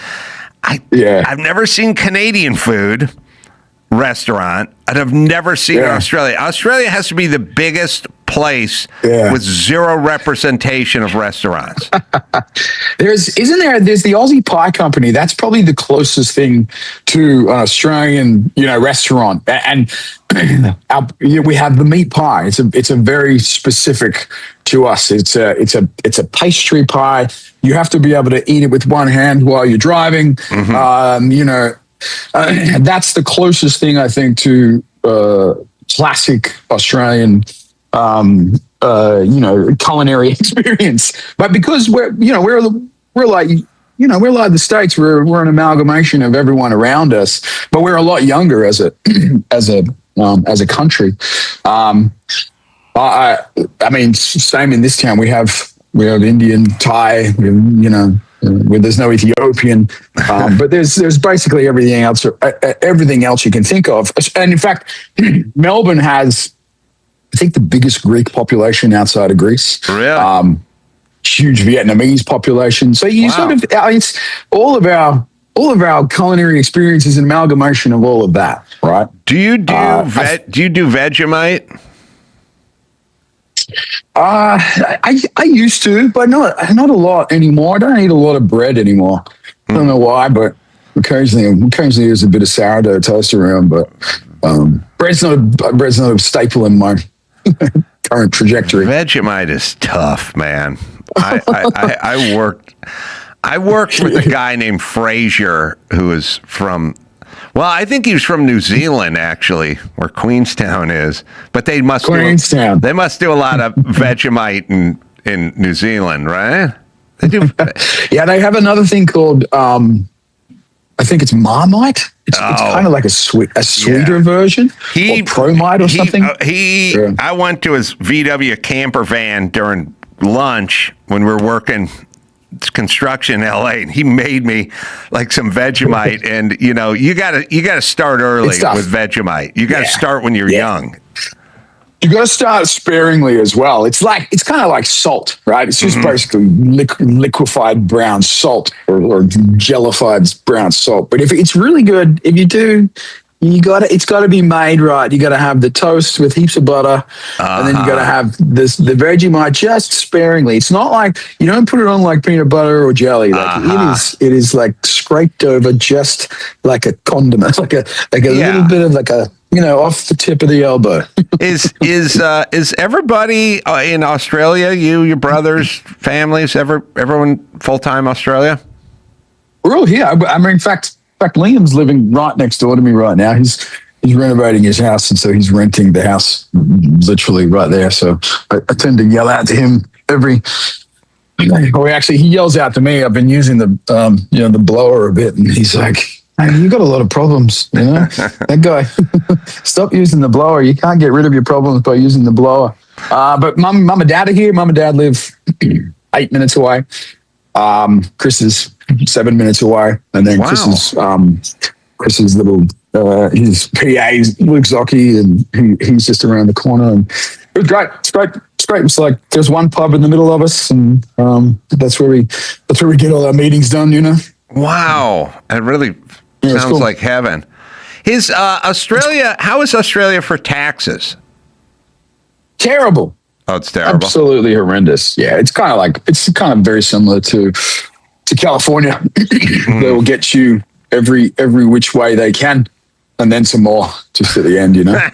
I've never seen Canadian food restaurant, and I've never seen Australia. Australia has to be the biggest place with zero representation of restaurants. There's the Aussie Pie Company. That's probably the closest thing to an Australian, restaurant. And we have the meat pie. It's a very specific to us. It's a pastry pie. You have to be able to eat it with one hand while you're driving. That's the closest thing I think to classic Australian culinary experience. But because we're like the States, we're an amalgamation of everyone around us, but we're a lot younger as a country. Same in this town. We have Indian, Thai, where there's no Ethiopian, but there's basically everything else you can think of. And in fact, Melbourne has, I think, the biggest Greek population outside of Greece. Really? Huge Vietnamese population. So you sort of, it's all of our culinary experience is an amalgamation of all of that, right? Do you do Vegemite? I used to, but not a lot anymore. I don't eat a lot of bread anymore. I don't know why, but occasionally there's a bit of sourdough toast around. But bread's not a staple in my current trajectory. Vegemite is tough, man. I worked with a guy named Fraser who is from. Well, I think he was from New Zealand, actually, where Queenstown is. But they must do a lot of Vegemite in New Zealand, right? They do. Yeah, they have another thing called I think it's Marmite. It's kind of like a sweeter version, or Promite or something. I went to his VW camper van during lunch when we were working construction in LA, and he made me like some Vegemite. And you gotta start early with Vegemite. You gotta start when you're young. You got to start sparingly as well. It's kind of like salt, right? It's just basically liquefied brown salt or jellified brown salt. But if it's really good, if you do, it's got to be made right. You got to have the toast with heaps of butter, and then you got to have the Vegemite just sparingly. It's not like you don't put it on like peanut butter or jelly. Like it is like scraped over just like a condiment, like a little bit of like a off the tip of the elbow. Is everybody in Australia? Your brothers, families, everyone full time Australia? We're all here. In fact, Liam's living right next door to me right now. He's renovating his house, and so he's renting the house literally right there. So I tend to yell out to him he yells out to me. I've been using the blower a bit, and he's like, "Hey, you got a lot of problems, that guy. Stop using the blower. You can't get rid of your problems by using the blower." But mum and dad are here. Mum and dad live 8 minutes away. Chris is 7 minutes away, and then Chris's little his PA is Luke Zocchi, and he's just around the corner. And it was great. It's great. It's like there's one pub in the middle of us, and that's where we get all our meetings done. Wow, it really sounds like heaven. Australia? How is Australia for taxes? Terrible. Oh, it's terrible. Absolutely horrendous. Yeah, it's kind of very similar to California. They will get you every which way they can, and then some more just at the end. Yeah.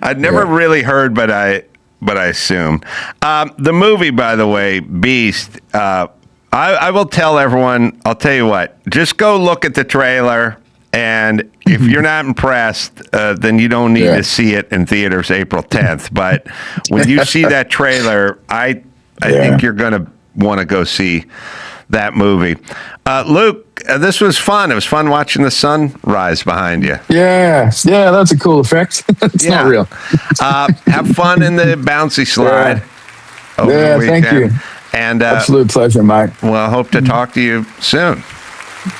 I'd never really heard, but I assume the movie, by the way, Beast. I will tell everyone. I'll tell you what. Just go look at the trailer. And if you're not impressed, then you don't need to see it in theaters April 10th. But when you see that trailer, I think you're going to want to go see that movie. Luke, this was fun. It was fun watching the sun rise behind you. Yeah, that's a cool effect. It's not real. Have fun in the bouncy slide. Yeah, thank you. And absolute pleasure, Mike. Well, I hope to talk to you soon.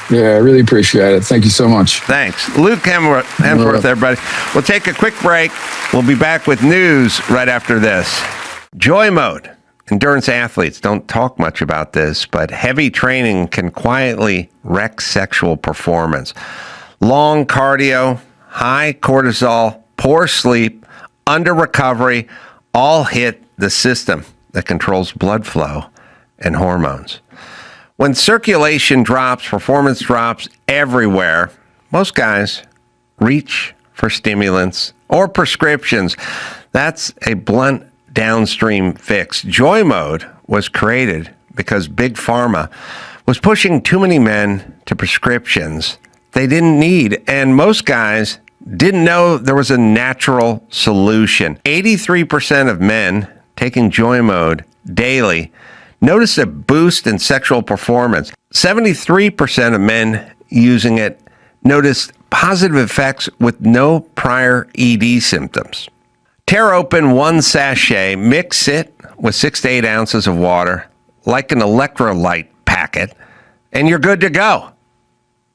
Yeah, I really appreciate it. Thank you so much. Thanks. Luke Hemsworth, everybody. We'll take a quick break. We'll be back with news right after this. Joy mode. Endurance athletes don't talk much about this, but heavy training can quietly wreck sexual performance. Long cardio, high cortisol, poor sleep, under recovery, all hit the system that controls blood flow and hormones. When circulation drops, performance drops everywhere, most guys reach for stimulants or prescriptions. That's a blunt downstream fix. Joy mode was created because Big Pharma was pushing too many men to prescriptions they didn't need, and most guys didn't know there was a natural solution. 83% of men taking Joy mode daily notice a boost in sexual performance. 73% of men using it noticed positive effects with no prior ED symptoms. Tear open one sachet, mix it with 6 to 8 ounces of water, like an electrolyte packet, and you're good to go.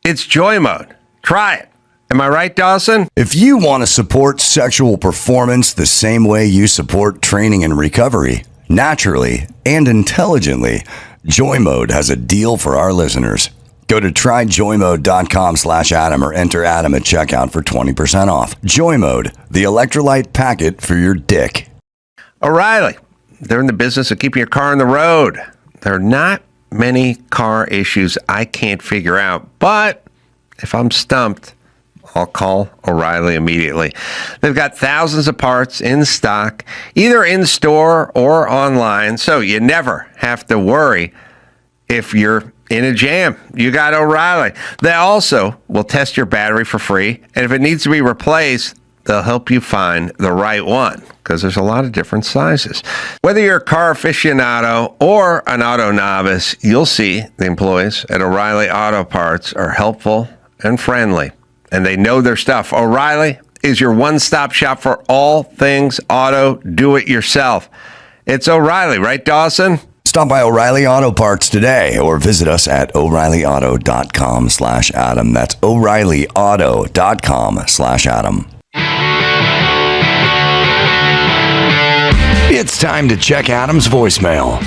It's Joy mode. Try it. Am I right, Dawson? If you want to support sexual performance the same way you support training and recovery, naturally and intelligently, Joy Mode has a deal for our listeners. Go to tryjoymode.com/Adam or enter Adam at checkout for 20% off. Joy Mode, the electrolyte packet for your dick. O'Reilly, they're in the business of keeping your car on the road. There are not many car issues I can't figure out, but if I'm stumped, I'll call O'Reilly immediately. They've got thousands of parts in stock, either in store or online, so you never have to worry if you're in a jam. You got O'Reilly. They also will test your battery for free, and if it needs to be replaced, they'll help you find the right one, because there's a lot of different sizes. Whether you're a car aficionado or an auto novice, you'll see the employees at O'Reilly Auto Parts are helpful and friendly, and they know their stuff. O'Reilly is your one-stop shop for all things auto do-it-yourself. It's O'Reilly, right, Dawson? Stop by O'Reilly Auto Parts today or visit us at O'ReillyAuto.com/Adam. That's O'ReillyAuto.com/Adam. It's time to check Adam's voicemail.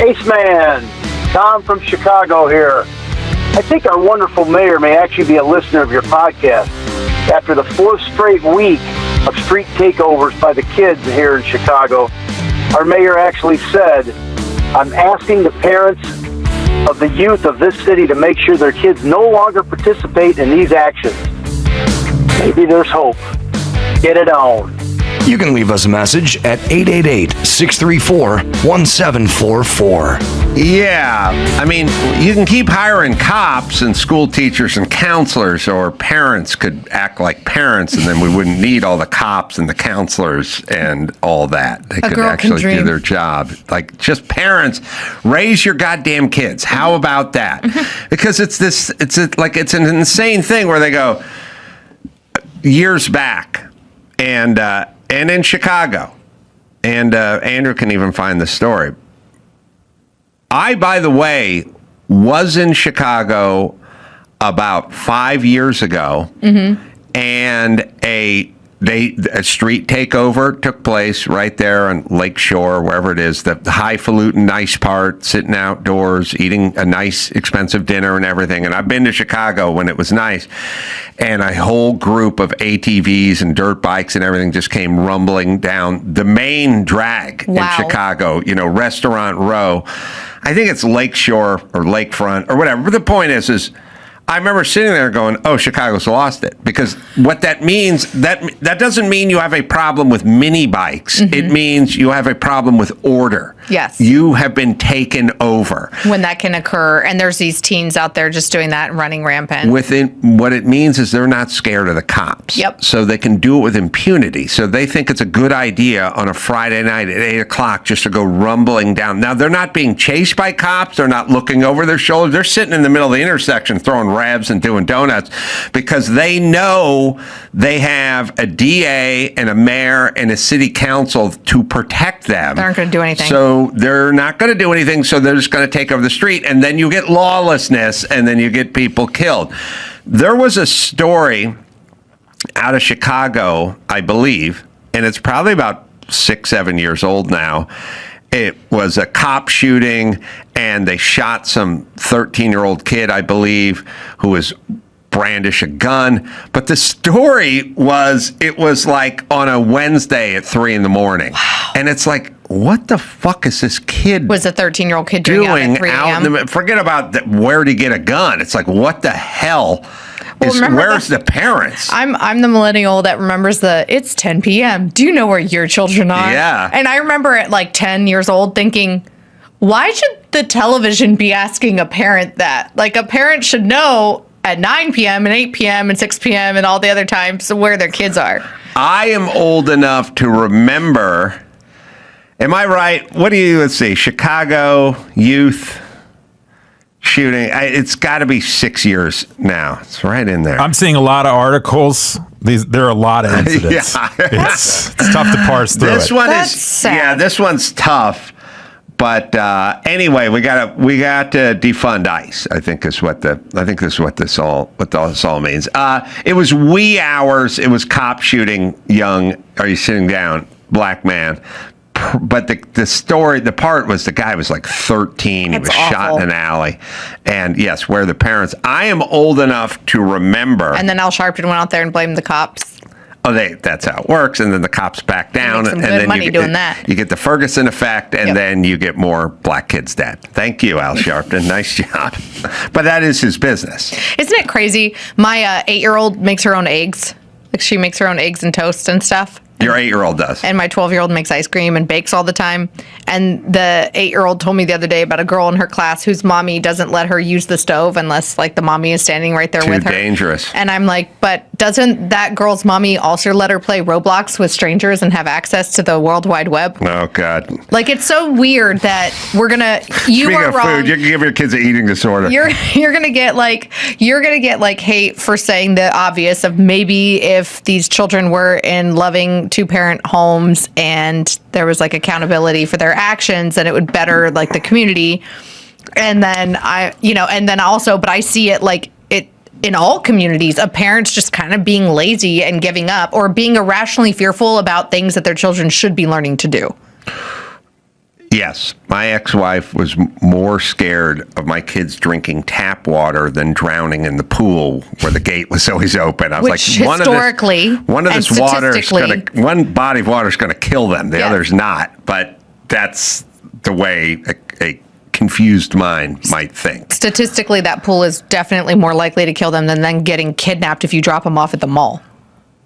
Ace Man, Tom from Chicago here. I think our wonderful mayor may actually be a listener of your podcast. After the 4th straight week of street takeovers by the kids here in Chicago, our mayor actually said, I'm asking the parents of the youth of this city to make sure their kids no longer participate in these actions. Maybe there's hope. Get it on. You can leave us a message at 888-634-1744. Yeah, I mean, you can keep hiring cops and school teachers and counselors, or parents could act like parents, and then we wouldn't need all the cops and the counselors and all that. They could actually do their job. Like, just parents, raise your goddamn kids. How about that? Because it's an insane thing where they go years back, and in Chicago, and Andrew can even find the story. I, by the way, was in Chicago about 5 years ago, and a street takeover took place right there on Lake Shore, wherever it is, the highfalutin nice part, sitting outdoors, eating a nice, expensive dinner and everything. And I've been to Chicago when it was nice, and a whole group of ATVs and dirt bikes and everything just came rumbling down the main drag in Chicago, Restaurant Row. I think it's Lake Shore or Lakefront or whatever. But the point is I remember sitting there going, oh, Chicago's lost it. Because what that means, that doesn't mean you have a problem with mini bikes. It means you have a problem with order. Yes. you have been taken over. When that can occur, and there's these teens out there just doing that and running rampant. What it means is they're not scared of the cops. Yep. So they can do it with impunity. So they think it's a good idea on a Friday night at 8 o'clock just to go rumbling down. Now, they're not being chased by cops. They're not looking over their shoulders. They're sitting in the middle of the intersection throwing rabs and doing donuts because they know they have a DA and a mayor and a city council to protect them. They aren't going to do anything. So they're not going to do anything. So they're just going to take over the street. And then you get lawlessness and then you get people killed. There was a story out of Chicago, I believe, and it's probably about 6-7 years old now. It was a cop shooting, and they shot some 13-year-old kid, I believe, who was brandish a gun. But the story was, it was like on a Wednesday at 3 a.m. Wow. And it's like, what the fuck is this kid was a 13-year-old kid doing out at 3 a.m.? Forget about where to get a gun. It's like, what the hell? Where's the parents? I'm the millennial that remembers it's 10 p.m. Do you know where your children are? Yeah. And I remember at like 10 years old thinking, why should the television be asking a parent that? Like, a parent should know at 9 p.m. and 8 p.m. and 6 p.m. and all the other times where their kids are. I am old enough to remember. Am I right? Let's see. Chicago youth shooting. It's got to be 6 years now. It's right in there. I'm seeing a lot of articles. There are a lot of incidents. Yeah. It's tough to parse through This it. one is this one's tough. But anyway, we got to defund ICE. I think this is what this all means. It was wee hours. It was cop shooting young. Are you sitting down? Black man. But the part was the guy was like 13. He was shot in an alley. And yes, where the parents. I am old enough to remember. And then Al Sharpton went out there and blamed the cops. Oh, that's how it works. And then the cops back down. And then money doing that. You get the Ferguson effect, and then you get more black kids dead. Thank you, Al Sharpton. Nice job. But that is his business. Isn't it crazy? My 8-year-old makes her own eggs. Like, she makes her own eggs and toast and stuff. Your 8-year-old does. And my 12-year-old makes ice cream and bakes all the time. And the 8-year-old told me the other day about a girl in her class whose mommy doesn't let her use the stove unless, like, the mommy is standing right there with her. Too dangerous. And I'm like, but doesn't that girl's mommy also let her play Roblox with strangers and have access to the World Wide Web? Oh, God. Like, it's so weird that we're going to... You Speaking are of wrong. food, you can give your kids an eating disorder. You're gonna get hate for saying the obvious of maybe if these children were in loving 2-parent homes and there was like accountability for their actions, and it would better like the community. And then but I see it like it in all communities of parents just kind of being lazy and giving up or being irrationally fearful about things that their children should be learning to do. Yes, my ex-wife was more scared of my kids drinking tap water than drowning in the pool where the gate was always open. I was Which like, one body of water is going to kill them. The other's not. But that's the way a confused mind might think. Statistically, that pool is definitely more likely to kill them than then getting kidnapped if you drop them off at the mall.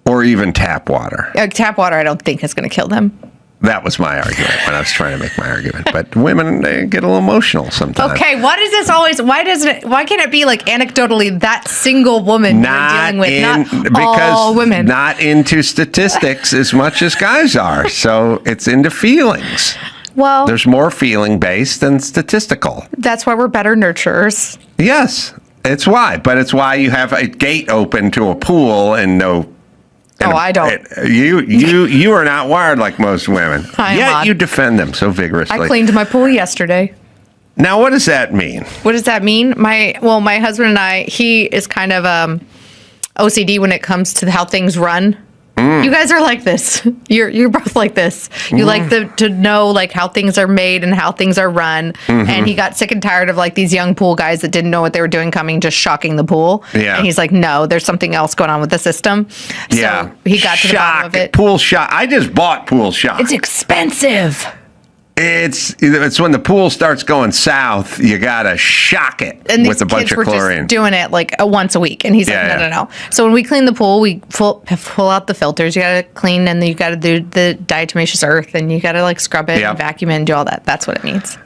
Or even tap water. Tap water, I don't think is going to kill them. That was my argument when I was trying to make my argument. But women, they get a little emotional sometimes. Okay, why can't it be like anecdotally that single woman you're dealing with, not all women? Not into statistics as much as guys are. So it's into feelings. Well, there's more feeling based than statistical. That's why we're better nurturers. Yes, it's why. But it's why you have a gate open to a pool and no. I don't. You are not wired like most women. Yet you defend them so vigorously. I cleaned my pool yesterday. Now, what does that mean? What does that mean? My husband and I, he is kind of OCD when it comes to how things run. You guys are like this. You're both like this. You like to know like how things are made and how things are run. And he got sick and tired of like these young pool guys that didn't know what they were doing coming, just shocking the pool. Yeah. And he's like, no, there's something else going on with the system. So he got to the bottom of it. Pool shock. I just bought pool shock. It's expensive. It's when the pool starts going south, you gotta shock it And with a bunch of were chlorine. just doing it like once a week, and he's like, no. So when we clean the pool, we pull out the filters. You gotta clean, and then you gotta do the diatomaceous earth, and you gotta like scrub it and vacuum it and do all that. That's what it means.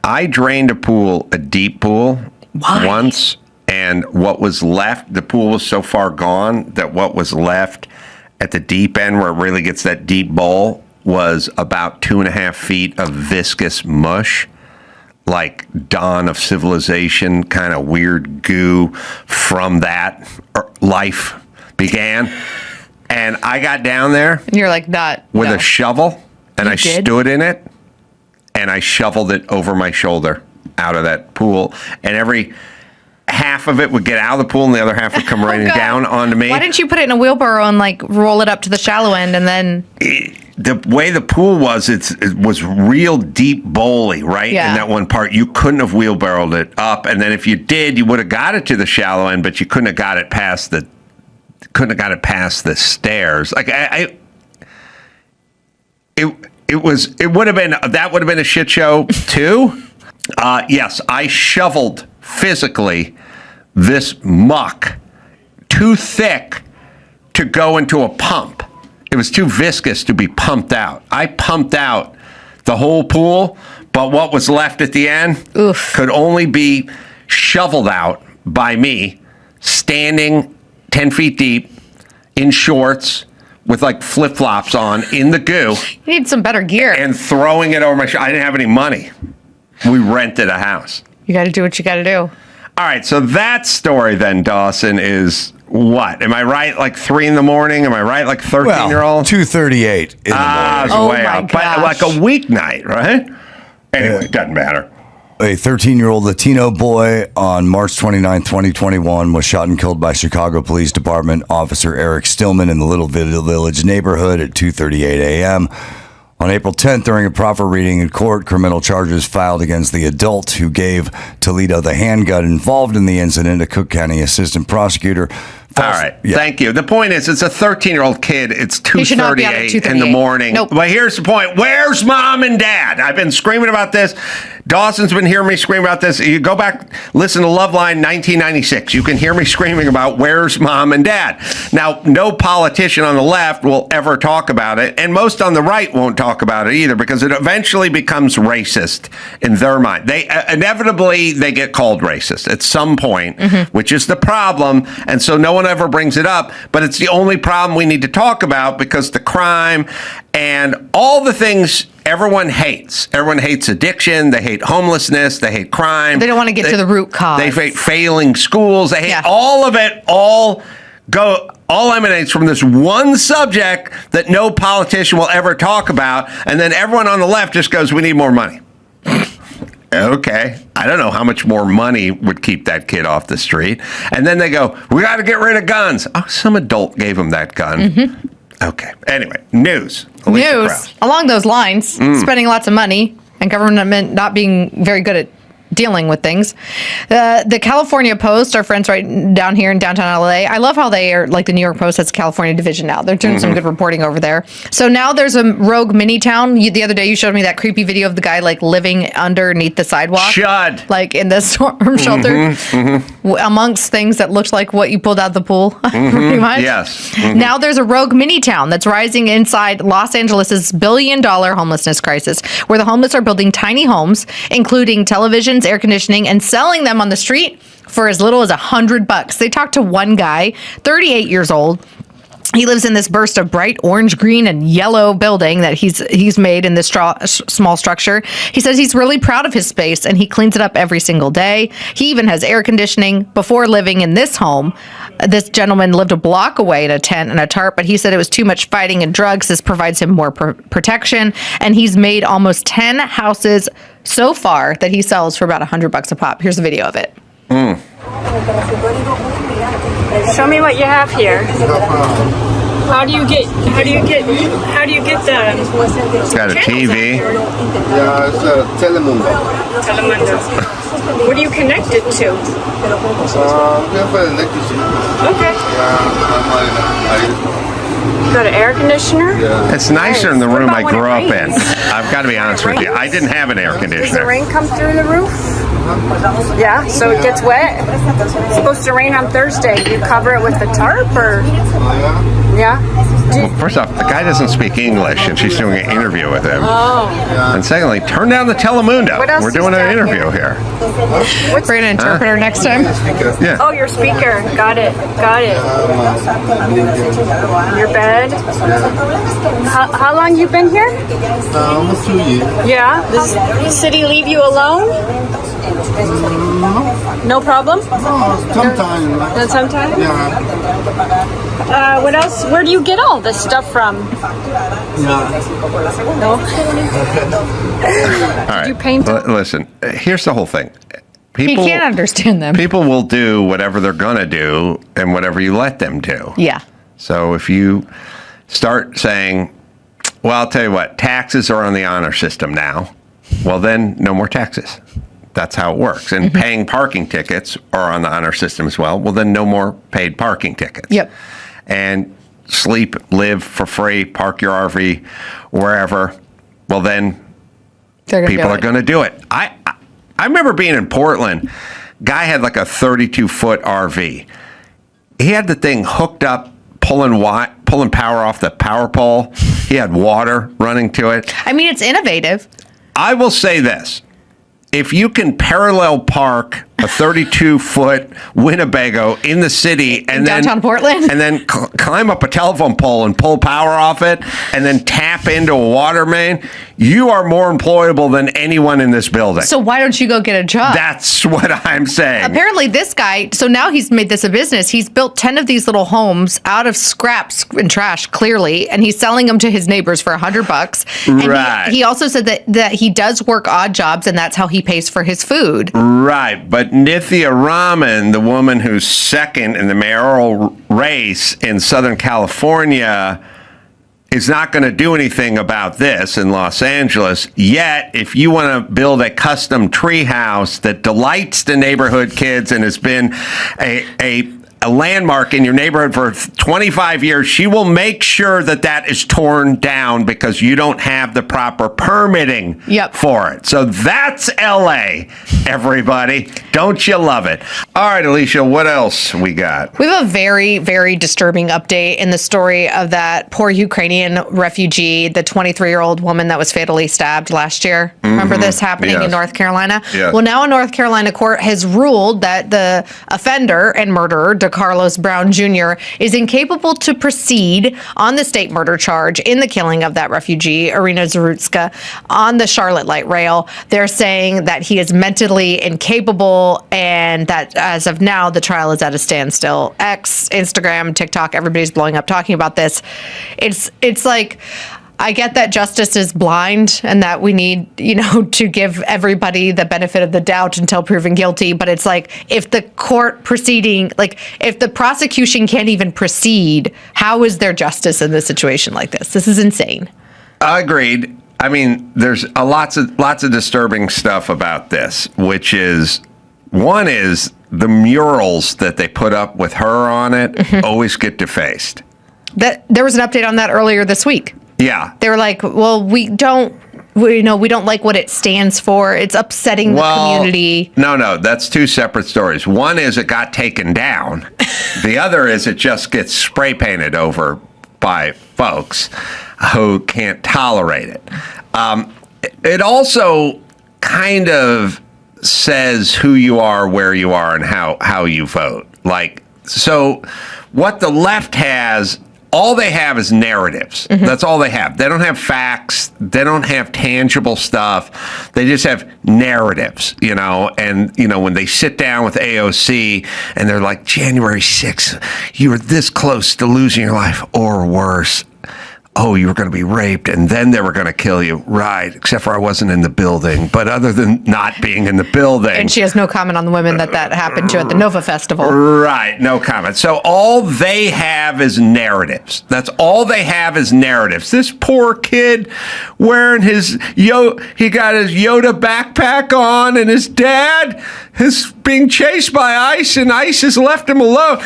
I drained a deep pool once, and what was left, the pool was so far gone that what was left at the deep end where it really gets that deep bowl was about 2.5 feet of viscous mush, like dawn of civilization, kind of weird goo from that life began. And I got down there and you're like, with a shovel, and I stood in it, and I shoveled it over my shoulder out of that pool, and every half of it would get out of the pool and the other half would come raining down onto me. Why didn't you put it in a wheelbarrow and like roll it up to the shallow end and then... The way the pool was, it was real deep bowly, right? Yeah. In that one part, you couldn't have wheelbarrowed it up, and then if you did, you would have got it to the shallow end, but you couldn't have got it past the stairs. Like it would have been a shit show too. Yes, I shoveled physically this muck too thick to go into a pump. It was too viscous to be pumped out. I pumped out the whole pool, but what was left at the end could only be shoveled out by me standing 10 feet deep in shorts with like flip-flops on in the goo. You need some better gear. And throwing it over my shoulder. I didn't have any money. We rented a house. You got to do what you got to do. All right, so that story then, Dawson, is what? Am I right? Like 3 a.m? Am I right? Like 13-year-old? 2:38 in the morning. Oh way my out. But like a weeknight, right? Anyway, doesn't matter. A 13-year-old Latino boy on March 29, 2021 was shot and killed by Chicago Police Department officer Eric Stillman in the Little Village neighborhood at 2:38 a.m. On April 10th, during a proffer reading in court, criminal charges filed against the adult who gave Toledo the handgun involved in the incident. A Cook County assistant prosecutor. All right. Yeah. Thank you. The point is, it's a 13-year-old kid. It's 2:38 in the morning. Nope. But here's the point. Where's mom and dad? I've been screaming about this. Dawson's been hearing me scream about this. You go back, listen to Loveline 1996. You can hear me screaming about where's mom and dad. Now, no politician on the left will ever talk about it, and most on the right won't talk about it either, because it eventually becomes racist in their mind. They inevitably get called racist at some point, which is the problem, and so no one ever brings it up, but it's the only problem we need to talk about, because the crime and all the things everyone hates. Everyone hates addiction. They hate homelessness. They hate crime. They don't want to get to the root cause. They hate failing schools. They hate all of it. All emanates from this one subject that no politician will ever talk about. And then everyone on the left just goes, we need more money. Okay. I don't know how much more money would keep that kid off the street. And then they go, we got to get rid of guns. Oh, some adult gave him that gun. Okay. Anyway, news. Along those lines, spending lots of money and government not being very good at dealing with things. The California Post, our friends right down here in downtown LA, I love how they are, like the New York Post has a California division now. They're doing some good reporting over there. So now there's a rogue mini town. The other day you showed me that creepy video of the guy like living underneath the sidewalk. Like in the storm shelter. Amongst things that looked like what you pulled out of the pool, pretty much. Yes. Now there's a rogue mini town that's rising inside Los Angeles' billion-dollar homelessness crisis, where the homeless are building tiny homes, including televisions, air conditioning, and selling them on the street for as little as $100. They talked to one guy, 38 years old. He lives in this burst of bright orange, green, and yellow building that he's made in this small structure. He says he's really proud of his space and he cleans it up every single day. He even has air conditioning. Before living in this home, this gentleman lived a block away in a tent and a tarp, but he said it was too much fighting and drugs. This provides him more protection, and he's made almost 10 houses so far that he sells for about $100 a pop. Here's a video of it. Show me what you have here. How do you get the? It's got a TV. Yeah, it's a Telemundo. What are you connected to? We have electricity. Okay. Yeah, Got an air conditioner? It's nicer in the What room about I when it grew up in. rains? I've got to be honest with you. I didn't have an air Does the conditioner. rain come through the roof? Yeah, so it gets wet. It's supposed to rain on Thursday. You cover it with the tarp, or? Yeah. Well, first off, the guy doesn't speak English, and she's doing an interview with him. Oh. And secondly, turn down the Telemundo. What else We're is doing an down interview here. We're going to interpreter next time. Yeah. Oh, your speaker. Got it. Got it. Your bed. How long you been here? Almost 2 years. Yeah. Does the city leave you alone? No problem? Sometimes. Sometimes? Yeah. What else? Where do you get all this stuff from? Yeah. No? All right. You paint Listen, here's the whole thing. He can't understand them. People will do whatever they're going to do and whatever you let them do. Yeah. So if you start saying, well, I'll tell you what, taxes are on the honor system now, well, then no more taxes. That's how it works. And paying parking tickets are on the honor system as well. Well, then no more paid parking tickets. Yep. And sleep, live for free, park your RV wherever. Well, then people are going to do it. I remember being in Portland. Guy had like a 32-foot RV. He had the thing hooked up, pulling power off the power pole. He had water running to it. I mean, it's innovative. I will say this. If you can parallel park a 32-foot Winnebago in the city and downtown Portland, and then climb up a telephone pole and pull power off it, and then tap into a water main, you are more employable than anyone in this building. So why don't you go get a job? That's what I'm saying. Apparently this guy, so now he's made this a business. He's built 10 of these little homes out of scraps and trash, clearly, and he's selling them to his neighbors for $100. And Right. he also said that he does work odd jobs, and that's how he pays for his food. Right, but Nithya Raman, the woman who's second in the mayoral race in Southern California, is not going to do anything about this in Los Angeles. Yet, if you want to build a custom tree house that delights the neighborhood kids and has been a landmark in your neighborhood for 25 years, she will make sure that is torn down because you don't have the proper permitting for it. So that's LA, everybody. Don't you love it? All right, Alicia, what else we got? We have a very, very disturbing update in the story of that poor Ukrainian refugee, the 23-year-old woman that was fatally stabbed last year. Remember this happening in North Carolina? Yes. Well, now a North Carolina court has ruled that the offender and murderer, Carlos Brown Jr., is incapable to proceed on the state murder charge in the killing of that refugee, Irina Zarutska, on the Charlotte Light Rail. They're saying that he is mentally incapable and that as of now, the trial is at a standstill. X, Instagram, TikTok, everybody's blowing up talking about this. It's like, I get that justice is blind and that we need, to give everybody the benefit of the doubt until proven guilty. But it's like, if the court proceeding, if the prosecution can't even proceed, how is there justice in this situation like this? This is insane. Agreed. I mean, there's lots of disturbing stuff about this, which is, one is the murals that they put up with her on it always get defaced. There was an update on that earlier this week. Yeah. They were like, well, we don't like what it stands for. It's upsetting the community. No, that's two separate stories. One is it got taken down. The other is it just gets spray painted over by folks who can't tolerate it. It also kind of says who you are, where you are, and how you vote. So what the left has, all they have is narratives. That's all they have. They don't have facts. They don't have tangible stuff. They just have narratives, and, when they sit down with AOC and they're like, January 6th, you were this close to losing your life or worse. Oh, you were going to be raped, and then they were going to kill you. Right, except for I wasn't in the building. But other than not being in the building. And she has no comment on the women that happened to at the Nova Festival. Right, no comment. So all they have is narratives. That's all they have is narratives. This poor kid wearing he got his Yoda backpack on, and his dad is being chased by ICE, and ICE has left him alone.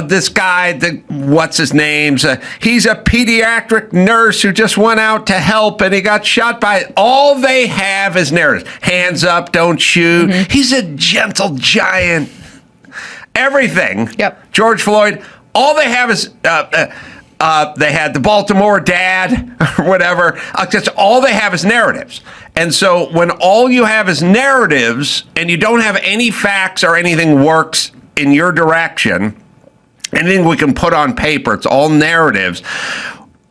this guy, what's his name? He's a pediatric nurse who just went out to help and he got shot by. All they have is narratives. Hands up, don't shoot. He's a gentle giant. Everything. Yep. George Floyd. All they have is they had the Baltimore dad or whatever. Just all they have is narratives. And so when all you have is narratives and you don't have any facts or anything works in your direction, anything we can put on paper, it's all narratives.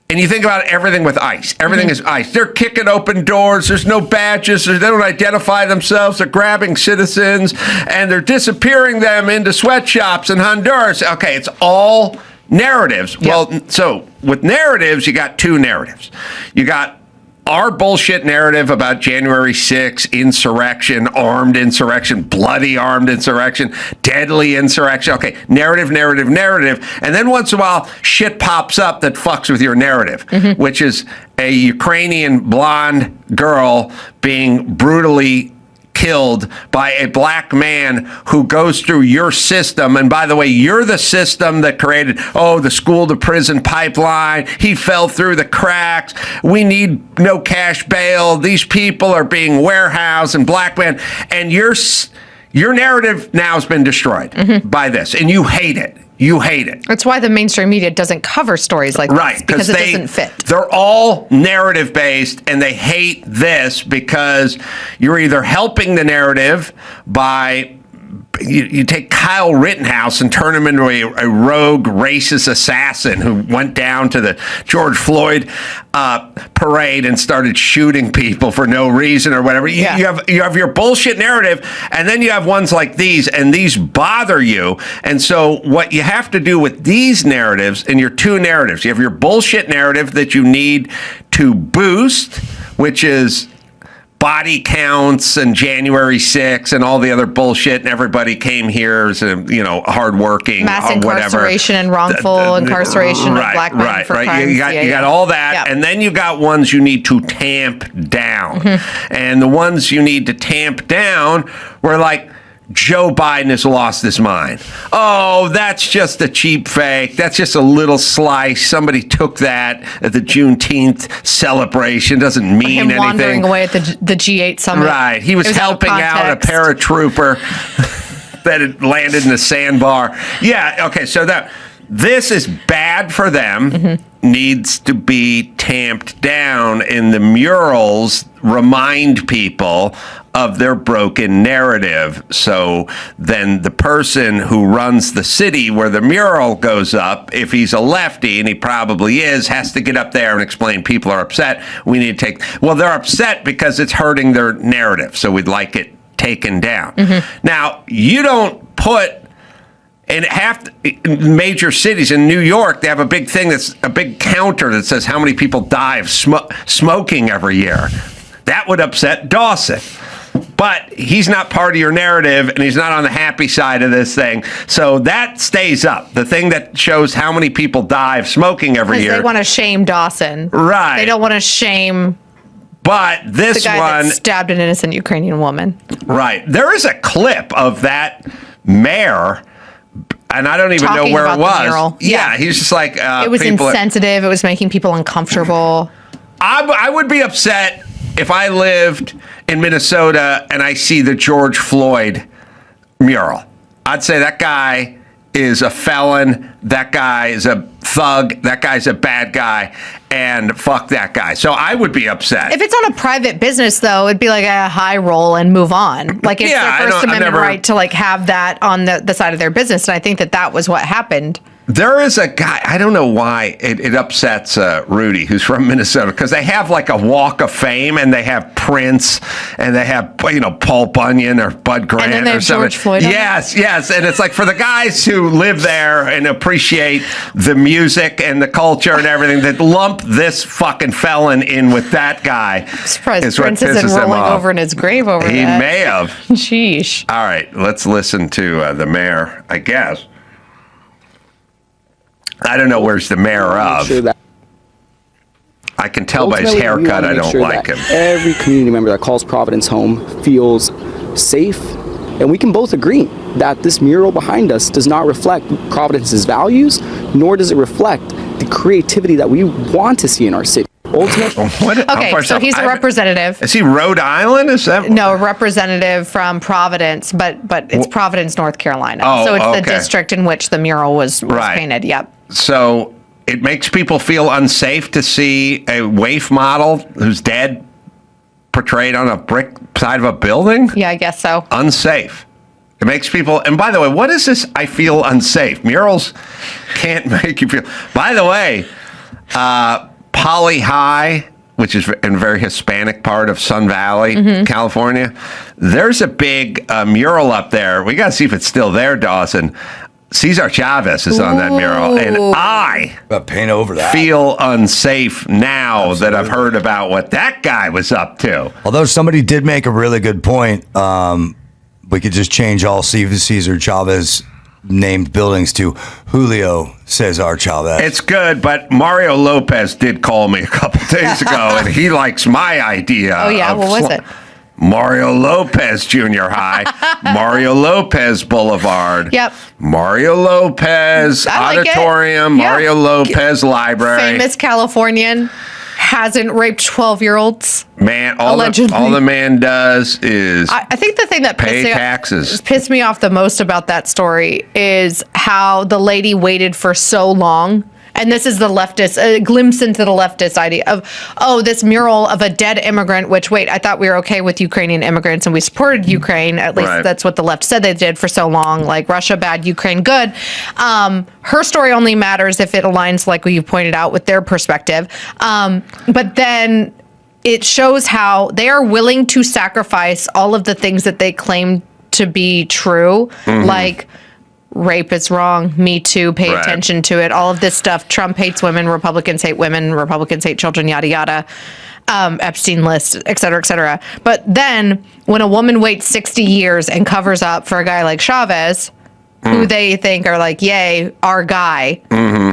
And you think about everything with ICE. Everything is ICE. They're kicking open doors. There's no badges. They don't identify themselves. They're grabbing citizens and they're disappearing them into sweatshops in Honduras. Okay, it's all narratives. Yep. Well, so with narratives, you got two narratives. You got our bullshit narrative about January 6th, insurrection, armed insurrection, bloody armed insurrection, deadly insurrection. Okay, narrative. And then once in a while, shit pops up that fucks with your narrative, which is a Ukrainian blonde girl being brutally killed by a black man who goes through your system. And by the way, you're the system that created, the school to prison pipeline. He fell through the cracks. We need no cash bail. These people are being warehoused and black men. And your narrative now has been destroyed by this. And you hate it. You hate it. That's why the mainstream media doesn't cover stories like this, because it doesn't fit. They're all narrative based, and they hate this because you're either helping the narrative by you take Kyle Rittenhouse and turn him into a rogue racist assassin who went down to the George Floyd parade and started shooting people for no reason or whatever. You have your bullshit narrative, and then you have ones like these, and these bother you. And so what you have to do with these narratives, and your two narratives, you have your bullshit narrative that you need to boost, which is body counts and January 6th and all the other bullshit, and everybody came here as hardworking, mass incarceration and wrongful incarceration of black men for crimes. You got all that, and then you got ones you need to tamp down, and the ones you need to tamp down were like, Joe Biden has lost his mind. Oh, that's just a cheap fake. That's just a little slice. Somebody took that at the Juneteenth celebration. Doesn't mean anything. Wandering away at the G8 summit. Right. He was helping out a paratrooper that had landed in a sandbar. Yeah. Okay. So this is bad for them. Needs to be tamped down, in the murals remind people of their broken narrative. So then the person who runs the city where the mural goes up, if he's a lefty, and he probably is, has to get up there and explain people are upset. We need to they're upset because it's hurting their narrative. So we'd like it taken down. Now, you don't put, in half major cities in New York, they have a big thing that's a big counter that says how many people die of smoking every year. That would upset Dawson. But he's not part of your narrative, and he's not on the happy side of this thing. So that stays up. The thing that shows how many people die of smoking every year. They want to shame Dawson. Right. They don't want to shame But this the guy one that stabbed an innocent Ukrainian woman. Right. There is a clip of that mayor, and I don't even know where it was. Yeah, he's just like it was insensitive. It was making people uncomfortable. I would be upset if I lived in Minnesota and I see the George Floyd mural. I'd say that guy is a felon. That guy is a thug. That guy's a bad guy, and fuck that guy. So I would be upset. If it's on a private business, though, it'd be like a high roll and move on. Like it's their First Amendment right to like have that on the side of their business. And I think that was what happened. There is a guy, I don't know why it upsets Rudy, who's from Minnesota, because they have like a walk of fame, and they have Prince, and they have, Paul Bunyan or Bud Grant, and then they have or something. George Floyd. Yes. And it's like for the guys who live there and appreciate the music and the culture and everything, that lump this fucking felon in with that guy. I'm surprised Prince isn't rolling over in his grave over He that. may have. Sheesh. All right, let's listen to the mayor, I guess. I don't know where's the mayor of. I can tell by his haircut I don't like him. Every community member that calls Providence home feels safe And we can both agree that this mural behind us does not reflect Providence's values, nor does it reflect the creativity that we want to see in our city. Okay, so he's a representative. Is he Rhode Island? Is that no representative from Providence? But it's Providence, North Carolina. Oh, so it's the okay. district in which the mural was painted. Yep. So it makes people feel unsafe to see a waif model who's dead portrayed on a brick side of a building? Yeah, I guess so. Unsafe. It makes people, and by the way, what is this? I feel unsafe. Murals can't make you feel. By the way, Poly High, which is in a very Hispanic part of Sun Valley, California, there's a big mural up there. We got to see if it's still there, Dawson. Cesar Chavez is on that mural, and I paint over that. Feel unsafe now that I've heard about what that guy was up to. Although somebody did make a really good point, we could just change all Cesar Chavez named buildings to Julio Cesar Chavez. It's good, but Mario Lopez did call me a couple days ago, and he likes my idea. Oh yeah, what was it? Mario Lopez Junior High, Mario Lopez Boulevard. Yep. Mario Lopez Auditorium, Mario Lopez Library. Famous Californian hasn't raped 12-year-olds. Man, all the man does is I think the thing that pay taxes. Pissed me off the most about that story is how the lady waited for so long. And this is the leftist, a glimpse into the leftist idea of, this mural of a dead immigrant, which, wait, I thought we were okay with Ukrainian immigrants and we supported Ukraine. At least that's what the left said they did for so long. Like Russia bad, Ukraine good. Her story only matters if it aligns, like you pointed out, with their perspective. But then it shows how they are willing to sacrifice all of the things that they claim to be true, like rape is wrong, Me Too, pay attention to it, all of this stuff. Trump hates women, Republicans hate children, yada, yada. Epstein list, et cetera, et cetera. But then when a woman waits 60 years and covers up for a guy like Chavez, who they think are like, yay, our guy.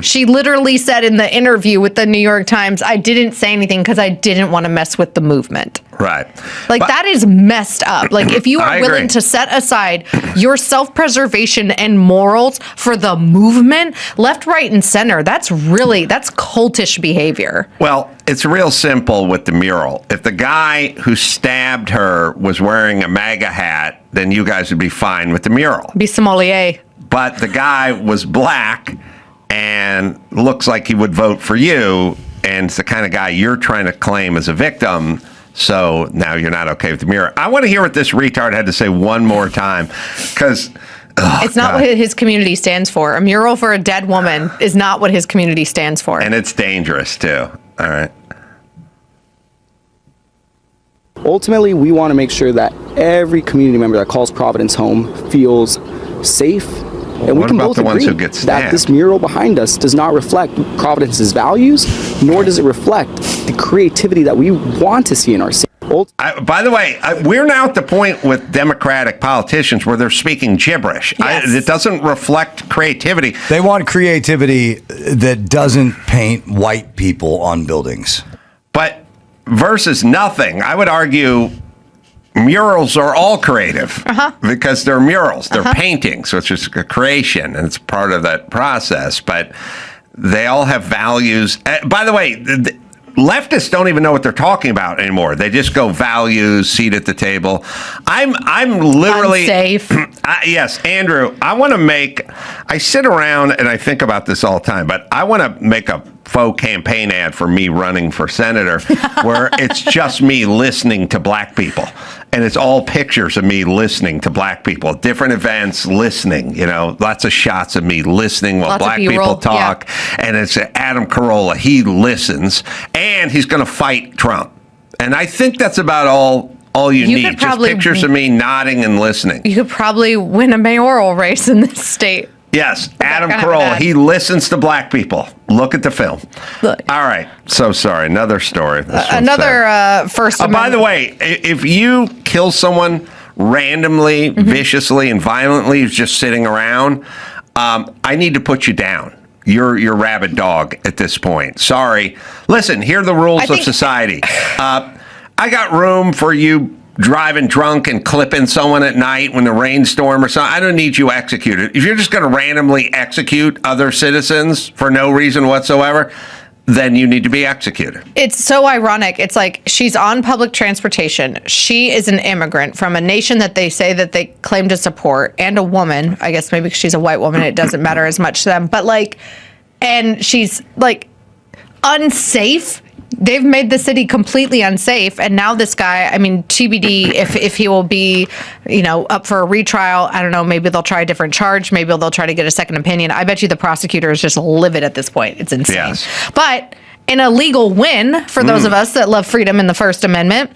She literally said in the interview with the New York Times, I didn't say anything because I didn't want to mess with the movement. Right. Like, that is messed up. Like, if you are willing to set aside your self-preservation and morals for the movement, left, right, and center, that's cultish behavior. Well, it's real simple with the mural. If the guy who stabbed her was wearing a MAGA hat, then you guys would be fine with the mural. Be sommelier. But the guy was black and looks like he would vote for you, and it's the kind of guy you're trying to claim as a victim. So now you're not okay with the mural. I want to hear what this retard had to say one more time, because it's not what his community stands for. A mural for a dead woman is not what his community stands for. And it's dangerous, too. All right. Ultimately, we want to make sure that every community member that calls Providence home feels safe. And we can both agree that this mural behind us does not reflect Providence's values, nor does it reflect the creativity that we want to see in our city. By the way, we're now at the point with Democratic politicians where they're speaking gibberish. Yes. It doesn't reflect creativity. They want creativity that doesn't paint white people on buildings. But versus nothing, I would argue murals are all creative because they're murals. They're paintings, which is a creation, and it's part of that process. But they all have values. By the way, leftists don't even know what they're talking about anymore. They just go values, seat at the table. I'm literally unsafe. Yes, Andrew. I sit around and I think about this all the time, but I want to make a faux campaign ad for me running for senator where it's just me listening to black people. And it's all pictures of me listening to black people, different events, listening, lots of shots of me listening while black people talk. Yeah. And it's Adam Carolla. He listens, and he's going to fight Trump. And I think that's about all you need. Just pictures of me nodding and listening. You could probably win a mayoral race in this state. Yes, Adam Carolla. He listens to black people. Look at the film. Look. All right. So sorry. Another story. Another First Amendment. By the way, if you kill someone randomly, viciously, and violently who's just sitting around, I need to put you down. You're rabid dog at this point. Sorry. Listen, here are the rules of society. I got room for you driving drunk and clipping someone at night when the rainstorm or something, I don't need you executed. If you're just going to randomly execute other citizens for no reason whatsoever, then you need to be executed. It's so ironic. It's like she's on public transportation. She is an immigrant from a nation that they say that they claim to support, and a woman. I guess maybe she's a white woman. It doesn't matter as much to them. But like, and she's like unsafe. They've made the city completely unsafe. And now this guy, I mean, TBD if he will be, up for a retrial. I don't know. Maybe they'll try a different charge. Maybe they'll try to get a second opinion. I bet you the prosecutor is just livid at this point. It's insane. Yes. But in a legal win for those of us that love freedom in the First Amendment,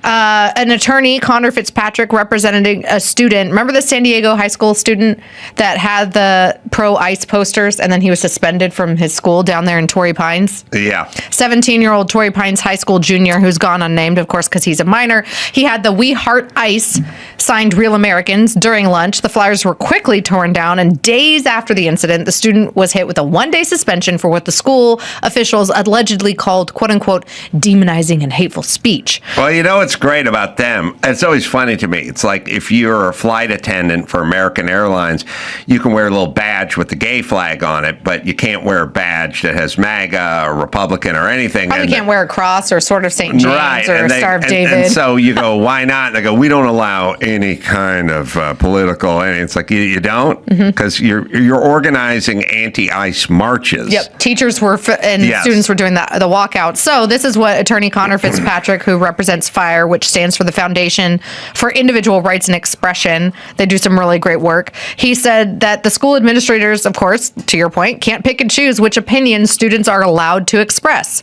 an attorney, Connor Fitzpatrick, representing a student. Remember the San Diego high school student that had the pro-ICE posters and then he was suspended from his school down there in Torrey Pines? Yeah. 17-year-old Torrey Pines high school junior who's gone unnamed, of course, because he's a minor. He had the We Heart ICE signed Real Americans during lunch. The flyers were quickly torn down, and days after the incident, the student was hit with a one-day suspension for what the school officials allegedly called, quote-unquote, demonizing and hateful speech. Well, what's great about them, it's always funny to me. It's like if you're a flight attendant for American Airlines, you can wear a little badge with the gay flag on it, but you can't wear a badge that has MAGA or Republican or anything. Probably can't wear a cross or Sword of St. James or Star of David. And so you go, why not? And they go, we don't allow any kind of political. And it's like, you don't? Because you're organizing anti-ICE marches. Yep. Teachers were students were doing the walkout. So this is what attorney Connor Fitzpatrick, who represents FIRE, which stands for the Foundation for Individual Rights and Expression. They do some really great work. He said that the school administrators, of course, to your point, can't pick and choose which opinions students are allowed to express.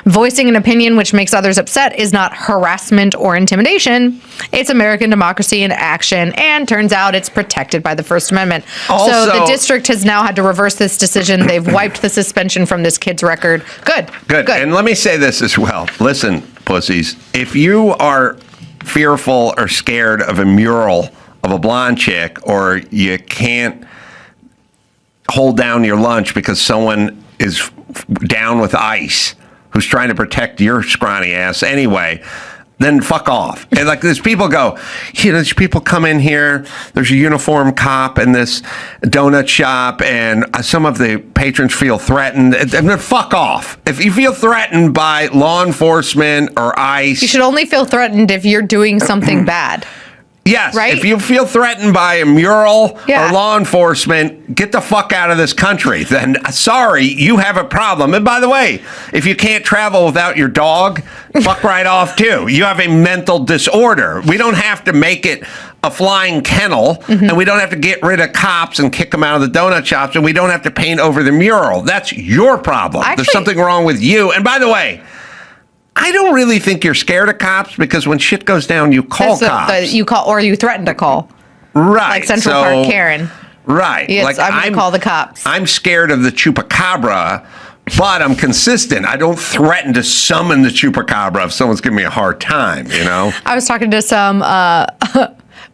Voicing an opinion which makes others upset is not harassment or intimidation. It's American democracy in action, and turns out it's protected by the First Amendment. So the district has now had to reverse this decision. They've wiped the suspension from this kid's record. Good. And let me say this as well. Listen, pussies, if you are fearful or scared of a mural of a blonde chick, or you can't hold down your lunch because someone is down with ICE who's trying to protect your scrawny ass anyway, then fuck off. And like there's people go, there's people come in here, there's a uniform cop in this donut shop, and some of the patrons feel threatened. And then fuck off. If you feel threatened by law enforcement or ICE, you should only feel threatened if you're doing something bad. Yes, right? If you feel threatened by a mural or law enforcement, get the fuck out of this country. Then, sorry, you have a problem. And by the way, if you can't travel without your dog, fuck right off too. You have a mental disorder. We don't have to make it a flying kennel, and we don't have to get rid of cops and kick them out of the donut shops, and we don't have to paint over the mural. That's your problem. There's something wrong with you. And by the way, I don't really think you're scared of cops, because when shit goes down, you call cops. You call, or you threaten to call. Right. Like Central Park Karen. Right. Yes, like I'm going to call the cops. I'm scared of the chupacabra, but I'm consistent. I don't threaten to summon the chupacabra if someone's giving me a hard time, I was talking to some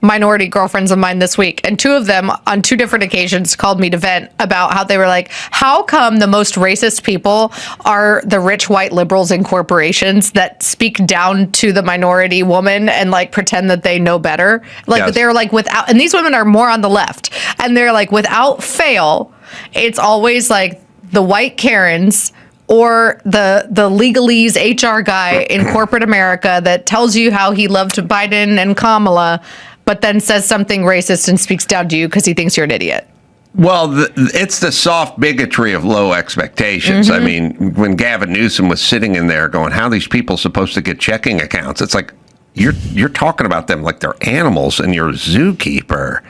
minority girlfriends of mine this week, and two of them on two different occasions called me to vent about how they were like, how come the most racist people are the rich white liberals in corporations that speak down to the minority woman and like pretend that they know better? Like they're like, without, and these women are more on the left, and they're like, without fail, it's always like the white Karens or the legalese HR guy in corporate America that tells you how he loved Biden and Kamala, but then says something racist and speaks down to you because he thinks you're an idiot. Well, it's the soft bigotry of low expectations. I mean, when Gavin Newsom was sitting in there going, how are these people supposed to get checking accounts? It's like, you're talking about them like they're animals and you're a zookeeper.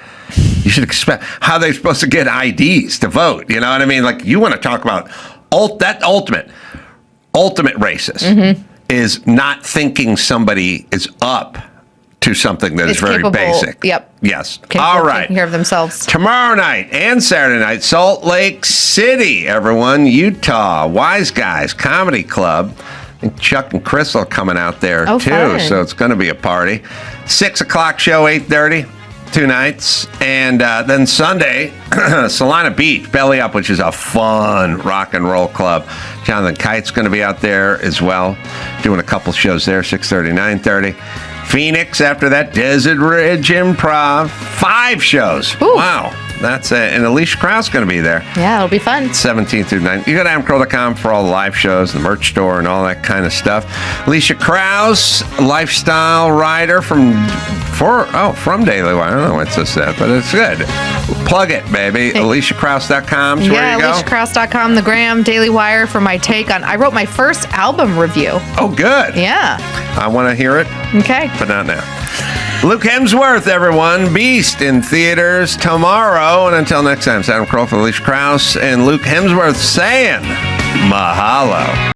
You should expect how they're supposed to get IDs to vote. You know what I mean? Like, you want to talk about that ultimate racist is not thinking somebody is up to something that is very capable, basic. Yep. Yes. Capable All of right. taking care of themselves. Tomorrow night and Saturday night, Salt Lake City, everyone, Utah, Wise Guys Comedy Club. I think Chuck and Chris are coming out there too, fun. so it's going to be a party. 6 o'clock show, 8:30, 2 nights. And then Sunday, Salina Beach, Belly Up, which is a fun rock and roll club. Jonathan Kite's going to be out there as well, doing a couple shows there, 6:30, 9:30. Phoenix after that, Desert Ridge Improv. 5 shows. Ooh. Wow. That's it. And Alicia Krause going to be there. Yeah, it'll be fun. 17th through 9th. You go to adamcarolla.com for all the live shows, the merch store, and all that kind of stuff. Alicia Krause, lifestyle writer from Daily Wire. I don't know what it said, but it's good. Plug it, baby. AliciaKrause.com is where you go. AliciaKrause.com, the Gram, Daily Wire for my take on. I wrote my first album review. Oh, good. Yeah. I want to hear it. Okay. But not now. Luke Hemsworth, everyone. Beast in theaters tomorrow. And until next time, it's Adam Carolla, Alicia Krause, and Luke Hemsworth saying mahalo.